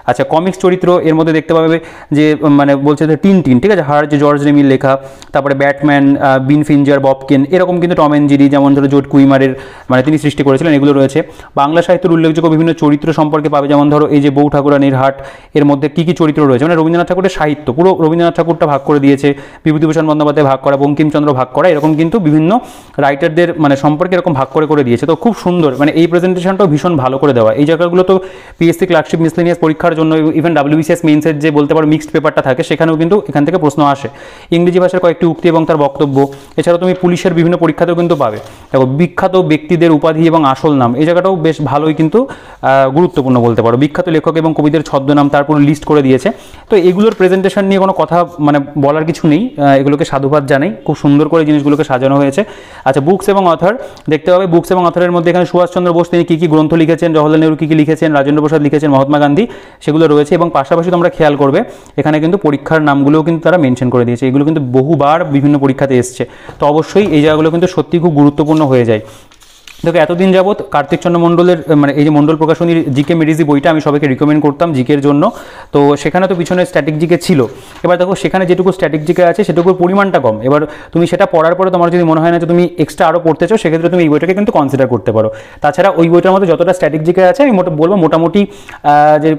আচ্ছা, কমিক্স চরিত্র, এর মধ্যে দেখতে পাবে যে মানে বলছে যে টিনটিন, ঠিক আছে, হার যে জর্জ রেমির লেখা, তারপরে ব্যাটম্যান, বিন ফিঞ্জার, ববকেন, এরকম কিন্তু টম অ্যান্ড জেরি, যেমন ধরো জোট কুইমারের মানে তিনি সৃষ্টি করেছিলেন, এগুলো রয়েছে। বাংলা সাহিত্যের উল্লেখযোগ্য বিভিন্ন চরিত্র সম্পর্কে পাবে, যেমন ধরো এই যে বউ ঠাকুরানীর হাট, এর মধ্যে কী কী চরিত্র রয়েছে, মানে রবীন্দ্রনাথ ঠাকুরের সাহিত্য, পুরো রবীন্দ্রনাথ ঠাকুরটা ভাগ করে দিয়েছে, বিভূতিভূষণ বন্দ্যোপাধ্যায় ভাগ করা, বঙ্কিমচন্দ্র ভাগ করা, এরকম কিন্তু বিভিন্ন রাইটারদের মানে সম্পর্কে এরকম ভাগ করে দিয়েছে। তো খুব সুন্দর, মানে এই প্রেজেন্টেশনটাও ভীষণ ভালো করে দেওয়া। এই জায়গাগুলো তো পিএসসি ক্লার্কশিপ মিসলেনিয়াস পরীক্ষার জন্য, ইভেন ডাব্লিউবিসিএস মেইনসের যে বলতে পারো মিক্সড পেপারটা থাকে, সেখানেও কিন্তু এখান থেকে প্রশ্ন আসে। ইংরেজি ভাষার কয়েকটি উক্তি এবং তার বক্তব্য, এছাড়াও তুমি পুলিশের বিভিন্ন পরীক্ষাতেও কিন্তু পাবে। দেখো বিখ্যাত ব্যক্তিদের উপাধি এবং আসল নাম, এই জায়গাটাও বেশ ভালোই কিন্তু গুরুত্বপূর্ণ বলতে পারো। বিখ্যাত লেখক এবং কবিদের ছদ্মনাম তার পুরো লিস্ট করে দিয়েছে। তো এগুলোর প্রেজেন্টেশন নিয়ে কোনো কথা মানে বলার কিছু নেই, এগুলোকে সাধুবাদ জানাই, খুব সুন্দর করে জিনিসগুলোকে সাজানো হয়েছে। আচ্ছা, বুকস এবং অথর দেখতে পাবে। বুকস এবং অথরের মধ্যে এখানে সুভাষচন্দ্র বোস তিনি কী কী গ্রন্থ লিখেছেন, জওহরলাল নেহরু কী কী লিখেছেন, রাজেন্দ্র প্রসাদ লিখেছেন, মহাত্মা গান্ধী, সেগুলো রয়েছে। এবং পাশাপাশি তোমরা খেয়াল করবে এখানে কিন্তু পরীক্ষার নামগুলোও কিন্তু তারা মেনশন করে দিয়েছে, এগুলো কিন্তু বহুবার বিভিন্ন পরীক্ষাতে এসছে। তো অবশ্যই এই জায়গাগুলো কিন্তু সত্যি খুব গুরুত্বপূর্ণ হয়ে যায়। দেখো এতদিন যাবৎ কার্তিক চন্দ্র মণ্ডলের মানে এই যে মণ্ডল প্রকাশনীর জিকে মেডিজি বইটা আমি সবাইকে রিকমেন্ড করতাম জিকের জন্য। তো সেখানে তো পিছনে স্ট্যাটিক জিকে ছিল। এবার দেখো সেখানে যেটুকু স্ট্যাটিক জিকে আছে সেটুকুর পরিমাণটা কম। এবার তুমি সেটা পড়ার পরে তোমার যদি মনে হয় না যে তুমি এক্সট্রা আরও পড়তে চাও, সেক্ষেত্রে তুমি এই বইটাকে কিন্তু কনসিডার করতে পারো। তাছাড়া ওই বইটার মধ্যে যতটা স্ট্যাটিক জিকে আছে আমি বলবো মোটামুটি যে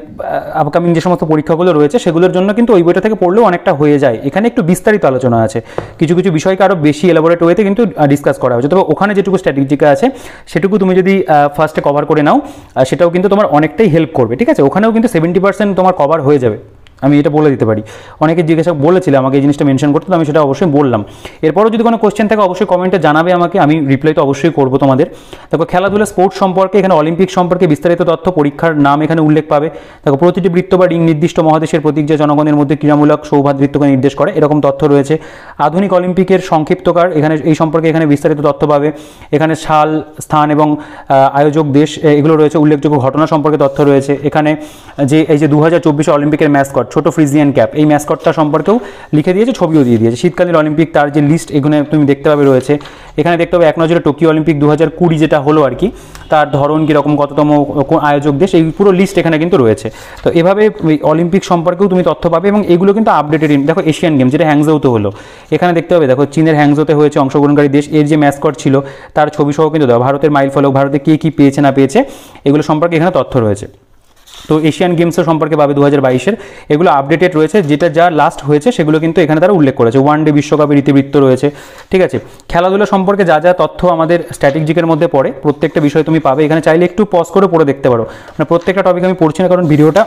আপকামিং যে সমস্ত পরীক্ষাগুলো রয়েছে সেগুলোর জন্য কিন্তু ওই বইটা থেকে পড়লেও অনেকটা হয়ে যায়। এখানে একটু বিস্তারিত আলোচনা আছে, কিছু কিছু বিষয়কে আরও বেশি এলাবোরেট ওয়েতে কিন্তু ডিসকাস করা হয়েছে। তবে ওখানে যেটুকু স্ট্যাটিক জিকে আছে সেটুকু তুমি যদি ফার্স্টে কভার করে নাও, সেটাও কিন্তু তোমার অনেকটাই হেল্প করবে। ঠিক আছে, ওখানেও কিন্তু 70% তোমার কভার হয়ে যাবে, আমি এটা বলে দিতে পারি। অনেকে জিজ্ঞাসা বলেছিল আমাকে এই জিনিসটা মেনশন করতে, তো আমি সেটা অবশ্যই বললাম। এরপরও যদি কোনো কোশ্চেন থাকে অবশ্যই কমেন্টে জানাবে আমাকে, আমি রিপ্লাই তো অবশ্যই করবো তোমাদের। দেখো খেলাধুলা স্পোর্টস সম্পর্কে এখানে অলিম্পিক সম্পর্কে বিস্তারিত তথ্য, পরীক্ষার নাম এখানে উল্লেখ পাবে। দেখো প্রতিটি বৃত্ত বা রিং নির্দিষ্ট মহাদেশের প্রতীক যা জনগণের মধ্যে ক্রীড়ামূলক সৌভ্রাতৃত্বকে নির্দেশ করে, এরকম তথ্য রয়েছে। আধুনিক অলিম্পিকের সংক্ষিপ্তকার এখানে এই সম্পর্কে এখানে বিস্তারিত তথ্য পাবে। এখানে সাল, স্থান এবং আয়োজক দেশ এগুলো রয়েছে। উল্লেখযোগ্য ঘটনা সম্পর্কে তথ্য রয়েছে। এখানে যে এই যে 2024 অলিম্পিকের ম্যাসকট ছোট ফ্রিজিয়ান ক্যাপ, এই ম্যাসকটটা সম্পর্কেও লিখে দিয়েছে, ছবিও দিয়ে দিয়েছে। শীতকালীন অলিম্পিক তার যে লিস্ট এখানে তুমি দেখতে পাবে রয়েছে। এখানে দেখতে পাবে এক নজরে টোকিও অলিম্পিক 2020 যেটা হলো আর কি, তার ধরন কীরকম, কততম আয়োজক দেশ, এই পুরো লিস্ট এখানে কিন্তু রয়েছে। তো এভাবে অলিম্পিক সম্পর্কেও তুমি তথ্য পাবে এবং এগুলো কিন্তু আপডেটেড। দেখো এশিয়ান গেম যেটা হ্যাংজৌতে হলো, এখানে দেখতে পাবে দেখো চীনের হ্যাংজৌতে হয়েছে অংশগ্রহণকারী দেশ, এর যে ম্যাসকট ছিল তার ছবি সহ কিন্তু দেওয়া। ভারতের মাইল ফলক, ভারতে কে কী পেয়েছে না পেয়েছে এগুলো সম্পর্কে এখানে তথ্য রয়েছে। তো এশিয়ান গেমসের সম্পর্কে পাবে 2022-এর, এগুলো আপডেটেড রয়েছে, যেটা যা লাস্ট হয়েছে সেগুলো কিন্তু এখানে তারা উল্লেখ করেছে। ওয়ান ডে বিশ্বকাপের ইতিবৃত্ত রয়েছে, ঠিক আছে। খেলাধুলা সম্পর্কে যা যা তথ্য আমাদের স্ট্র্যাটেজিকের মধ্যে পড়ে প্রত্যেকটা বিষয় তুমি পাবে এখানে, চাইলে একটু পজ করে পড়ে দেখতে পারো। মানে প্রত্যেকটা টপিক আমি পড়ছি না কারণ ভিডিওটা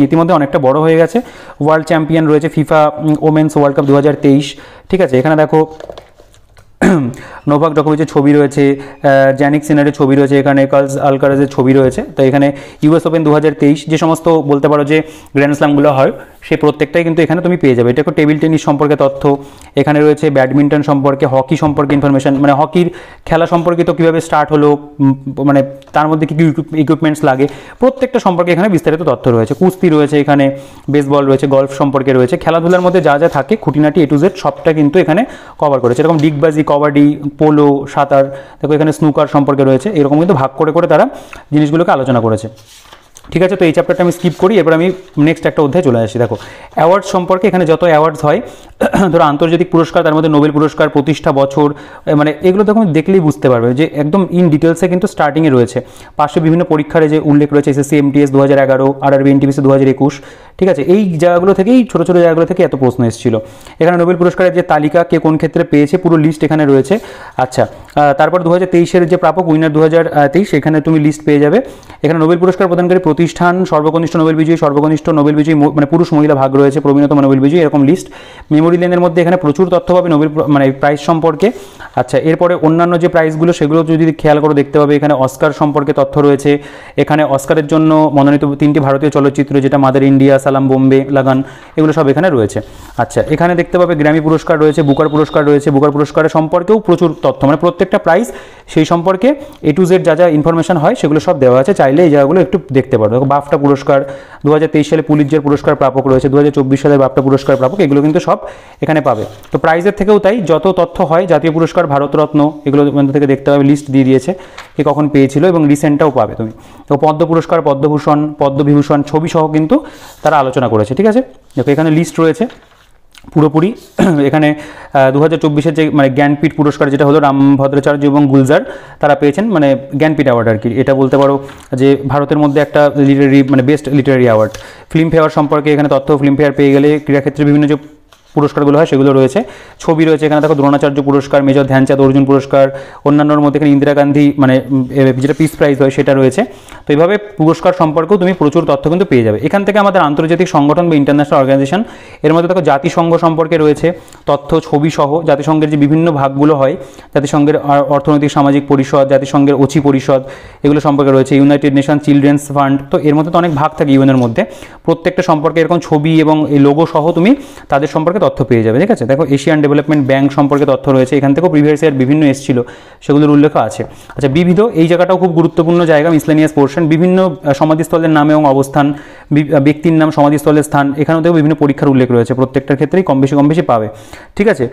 ইতিমধ্যে অনেকটা বড় হয়ে গেছে। ওয়ার্ল্ড চ্যাম্পিয়ন রয়েছে ফিফা ওমেন্স ওয়ার্ল্ড কাপ 2023, ঠিক আছে। এখানে দেখো নোভাক জোকোভিচের ছবি রয়েছে, জ্যানিক সিনারের ছবি রয়েছে, এখানে কার্লস আলকারাজের ছবি রয়েছে। তো এখানে ইউএস ওপেন 2023 যে সমস্ত বলতে পারো যে গ্র্যান্ড স্ল্যামগুলো হয় সেই প্রত্যেকটাই কিন্তু এখানে তুমি পেয়ে যাবে। এটা একটু টেবিল টেনিস সম্পর্কে তথ্য, এখানে রয়েছে ব্যাডমিন্টন সম্পর্কে, হকি সম্পর্কে ইনফরমেশন, মানে হকির খেলা সম্পর্কিত কীভাবে স্টার্ট হলো, মানে তার মধ্যে কী কী ইকুইপমেন্টস লাগে প্রত্যেকটা সম্পর্কে এখানে বিস্তারিত তথ্য রয়েছে। কুস্তি রয়েছে, এখানে বেসবল রয়েছে, গলফ সম্পর্কে রয়েছে, খেলাধুলার মধ্যে যা যা থাকে খুঁটিনাটি A to Z সবটা কিন্তু এখানে কভার করেছে। এরকম ডিগবাজি, কবাডি, পোলো, সাঁতার, দেখো এখানে স্নুকার সম্পর্কে রয়েছে, এরকম কিন্তু ভাগ করে করে তারা জিনিসগুলোকে আলোচনা করেছে, ঠিক আছে। তো এই চ্যাপ্টারটা আমি স্কিপ করি, এবার আমি নেক্সট একটা অধ্যায় চলে আসি। দেখো অ্যাওয়ার্ডস সম্পর্কে, এখানে যত অ্যাওয়ার্ডস হয় ধরো আন্তর্জাতিক পুরস্কার, তার মধ্যে নোবেল পুরস্কার, প্রতিষ্ঠা বছর, মানে এগুলো তখন দেখলেই বুঝতে পারবে যে একদম ইন ডিটেলসে কিন্তু স্টার্টিংয়ে রয়েছে। পাশে বিভিন্ন পরীক্ষার যে উল্লেখ রয়েছে, এসএসসি MTS 2011, RRB NTPC 2021, ঠিক আছে। এই জায়গাগুলো থেকেই ছোটো ছোটো জায়গাগুলো থেকে এত প্রশ্ন এসেছিল। এখানে নোবেল পুরস্কারের যে তালিকা কে কোন ক্ষেত্রে পেয়েছে পুরো লিস্ট এখানে রয়েছে। আচ্ছা, তারপর 2023-এর যে প্রাপক উইনার 2023, এখানে তুমি লিস্ট পেয়ে যাবে। এখানে নোবেল পুরস্কার প্রদানকারী প্রতিষ্ঠান, সর্বকনিষ্ঠ নোবেল বিজয়ী, সর্বকনিষ্ঠ নোবেল বিজয়ী, মানে পুরুষ মহিলা ভাগ রয়েছে, প্রবীণতম নোবেল বিজয়ী, এরকম লিস্ট। মেমোরি লেনের মধ্যে এখানে প্রচুর তথ্য পাবে নোবেল মানে প্রাইজ সম্পর্কে। আচ্ছা, এরপরে অন্যান্য যে প্রাইজগুলো সেগুলো যদি খেয়াল করে দেখতে পাবে, এখানে অস্কার সম্পর্কে তথ্য রয়েছে। এখানে অস্কারের জন্য মনোনীত 3টি ভারতীয় চলচ্চিত্র, যেটা মাদার ইন্ডিয়া, সালাম বোম্বে, লাগান, এগুলো সব এখানে রয়েছে। আচ্ছা, এখানে দেখতে পাবে গ্র্যামি পুরস্কার রয়েছে, বুকার পুরস্কার রয়েছে, বুকার পুরস্কারের সম্পর্কেও প্রচুর তথ্য, মানে প্রত্যেকটা প্রাইজ সেই সম্পর্কে A to Z যা যা ইনফরমেশন হয় সেগুলো সব দেওয়া আছে, চাইলে এই জায়গাগুলো একটু দেখতে পারো। দেখো বাফটা পুরস্কার 2023 সালে পুলিৎজার পুরস্কার প্রাপক রয়েছে, 2024 সালে বাফটা পুরস্কার প্রাপক, এগুলো কিন্তু সব এখানে পাবে। তো প্রাইজের থেকেও তাই, যত তথ্য হয় জাতীয় পুরস্কার, ভারতরত্ন, এগুলো মধ্যে থেকে দেখতে পাবে, লিস্ট দিয়ে দিয়েছে কে কখন পেয়েছিল এবং রিসেন্টটাও পাবে তুমি। তো পদ্ম পুরস্কার, পদ্মভূষণ, পদ্মবিভূষণ ছবি সহ কিন্তু তারা আলোচনা করেছে, ঠিক আছে। দেখো এখানে লিস্ট রয়েছে পুরোপুরি। এখানে 2024-এর যে মানে জ্ঞানপীঠ পুরস্কার যেটা হলো রামভদ্রাচার্য এবং গুলজার, তারা পেয়েছেন মানে জ্ঞানপীঠ অ্যাওয়ার্ড আর কি, এটা বলতে পারো যে ভারতের মধ্যে একটা লিটারি মানে বেস্ট লিটারি অ্যাওয়ার্ড। ফিল্মফেয়ার সম্পর্কে এখানে তথ্য, ফিল্মফেয়ার পেয়ে গেলে ক্রীড়াক্ষেত্রে বিভিন্ন যে পুরস্কারগুলো হয় সেগুলো রয়েছে, ছবি রয়েছে এখানে। দেখো দ্রোণাচার্য পুরস্কার, মেজর ধ্যানচাঁদ অর্জুন পুরস্কার, অন্যান্যর মধ্যে এখানে ইন্দিরা গান্ধী মানে যেটা পিস প্রাইজ হয় সেটা রয়েছে। তো এইভাবে পুরস্কার সম্পর্কেও তুমি প্রচুর তথ্য কিন্তু পেয়ে যাবে এখান থেকে। আমাদের আন্তর্জাতিক সংগঠন বা ইন্টারন্যাশনাল অর্গানাইজেশন, এর মধ্যে দেখো জাতিসংঘ সম্পর্কে রয়েছে তথ্য, ছবি সহ। জাতিসংঘের যে বিভিন্ন ভাগগুলো হয়, জাতিসংঘের অর্থনৈতিক সামাজিক পরিষদ, জাতিসংঘের OCHI পরিষদ, এগুলো সম্পর্কে রয়েছে। ইউনাইটেড নেশন চিলড্রেন্স ফান্ড, তো এর মধ্যে তো অনেক ভাগ থাকে ইউএনের মধ্যে, প্রত্যেকটা সম্পর্কে এরকম ছবি এবং এই লোগো সহ তুমি তাদের সম্পর্কে তথ্য পেয়ে যাবে, ঠিক আছে। দেখো এশিয়ান ডেভেলপমেন্ট ব্যাংক সম্পর্কে তথ্য রয়েছে, এখান থেকেও প্রিভিয়াস ইয়ার বিভিন্ন এসেছিল, সেগুলোর উল্লেখ আছে। আচ্ছা, বিবিধ, এই জায়গাটাও খুব গুরুত্বপূর্ণ জায়গা, মিসলেনিয়াস পোর্শন, বিভিন্ন সমাধিস্থলের নাম এবং অবস্থান, ব্যক্তির নাম, সমাধিস্থলের স্থান, এখানেও দেখো বিভিন্ন পরীক্ষার উল্লেখ রয়েছে, প্রত্যেকটার ক্ষেত্রেই কম বেশি পাবে, ঠিক আছে।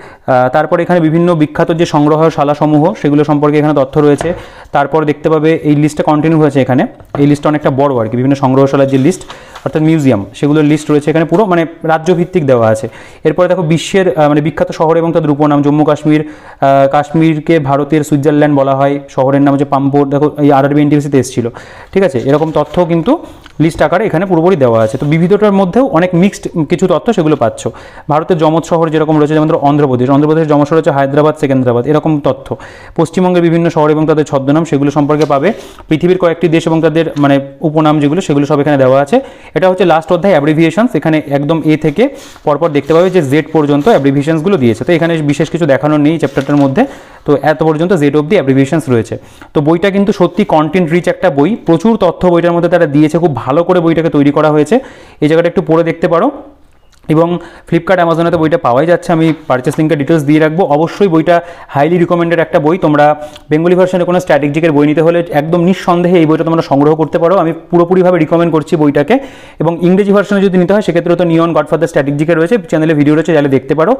তারপর এখানে বিভিন্ন বিখ্যাত যে সংগ্রহশালাসমূহ সেগুলো সম্পর্কে এখানে তথ্য রয়েছে। তারপর দেখতে পাবে এই লিস্টটা কন্টিনিউ হয়েছে এখানে, এই লিস্টটা অনেকটা বড় আর কি, বিভিন্ন সংগ্রহশালার যে লিস্ট অর্থাৎ মিউজিয়াম সেগুলোর লিস্ট রয়েছে এখানে, পুরো মানে রাজ্যভিত্তিক দেওয়া আছে। এরপরে দেখো বিশ্বের মানে বিখ্যাত শহর এবং তাদের উপনাম, জম্মু কাশ্মীর, কাশ্মীরকে ভারতের সুইজারল্যান্ড বলা হয়, শহরের নাম হচ্ছে পাম্পোর, দেখো এই RRB NTPC-তে এসেছিল, ঠিক আছে। এরকম তথ্য কিন্তু লিস্ট আকারে এখানে পুরোপুরি দেওয়া আছে। তো বিবিধতার মধ্যেও অনেক মিক্সড কিছু তথ্য সেগুলো পাচ্ছ। ভারতের যমজ শহর যেরকম রয়েছে, যেমন অন্ধ্রপ্রদেশের যমজ শহর হচ্ছে হায়দ্রাবাদ, সেকেন্দ্রাবাদ, এরকম তথ্য। পশ্চিমবঙ্গের বিভিন্ন শহর এবং তাদের ছদ্মনাম সেগুলো সম্পর্কে পাবে। পৃথিবীর কয়েকটি দেশ এবং তাদের মানে উপনাম যেগুলো, সেগুলো সব এখানে দেওয়া আছে। এটা হচ্ছে লাস্ট অধ্যায় অ্যাব্রিভিয়েশনস, এখানে একদম A থেকে পরপর দেখতে পাবে যে Z পর্যন্ত অ্যাব্রিভিয়েশনসগুলো দিয়েছে। তো এখানে বিশেষ কিছু দেখানো নেই চ্যাপ্টারটার মধ্যে, তো এত পর্যন্ত Z অবধি অ্যাব্রিভিয়েশনস রয়েছে। তো বইটা কিন্তু সত্যি কন্টেন্ট রিচ একটা বই, প্রচুর তথ্য বইটার মধ্যে তারা দিয়েছে, খুব ভালো করে বইটাকে তৈরি করা হয়েছে। এই জায়গাটা একটু পড়ে দেখতে পারো। এবং ফ্লিপকার্ট, অ্যামাজনেতে বইটা পাওয়াই যাচ্ছে, আমি পারচেস লিঙ্কের ডিটেলস দিয়ে রাখবো। অবশ্যই বইটা হাইলি রিকমেন্ডেড একটা বই। তোমরা বেঙ্গলি ভার্সনে কোনো স্ট্র্যাটেজিকের বই নিতে হলে একদম নিঃসন্দেহে এই বইটা তোমরা সংগ্রহ করতে পারো, আমি পুরোপুরিভাবে রিকমেন্ড করছি বইটাকে। এবং ইংরেজি ভার্সনে যদি নিতে হয় সেক্ষেত্রে তো নিয়ন, গডফাদার স্ট্র্যাটেজিকের রয়েছে, চ্যানেলে ভিডিও রয়েছে, চাইলে দেখতে পারো,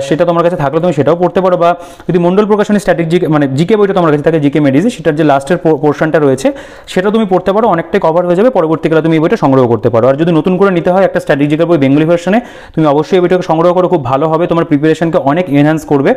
সেটা তোমার কাছে থাকলে তুমি সেটাও পড়তে পারো। বা যদি মন্ডল প্রকাশনের স্ট্র্যাটেজিক মানে জিকে বইটা তোমার কাছে থাকে, জিকে মেডিজি, সেটার যে লাস্টের পোর্শনটা রয়েছে সেটা তুমি পড়তে পারো, অনেকটাই কভার হয়ে যাবে, পরবর্তীকালে তুমি এই বইটা সংগ্রহ করতে পারো। আর যদি নতুন করে নিতে হয় একটা স্ট্র্যাটেজিকের বই বেঙ্গলি ভার্সন প্রিপারেশনে তুমি অবশ্যই এই ভিডিওকে সংগ্রহ করো, খুব ভালো হবে, তোমার প্রিপারেশনকে অনেক এনহ্যান্স করবে।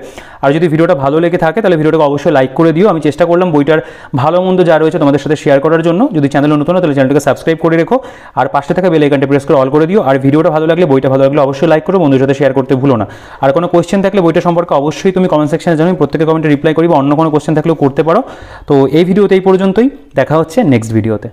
আর যদি ভিডিওটা ভালো লেগে থাকে তাহলে ভিডিওটাকে অবশ্যই লাইক করে দিও। আমি চেষ্টা করলাম বইটার ভালো মন্দ যা রয়েছে তোমাদের সাথে শেয়ার করার জন্য। যদি চ্যানেলে নতুন হয় তাহলে চ্যানেলটাকে সাবস্ক্রাইব করে রেখো, আর পাশে থাকা বেল আইকনটা প্রেস করে অল করে দিও। আর ভিডিওটা ভালো লাগলে, বইটা ভালো লাগলে অবশ্যই লাইক করো, বন্ধুদের সাথে শেয়ার করতে ভুলো না। আর কোনো কোয়েশ্চেন থাকলে বইটা সম্পর্কে অবশ্যই তুমি কমেন্ট সেকশনে জানাও, প্রত্যেকের কমেন্টে রিপ্লাই করি, বা অন্য কোনো কোয়েশ্চেন থাকলেও করতে পারো। তো এই ভিডিওতে এই পর্যন্তই, দেখা হচ্ছে নেক্সট ভিডিওতে।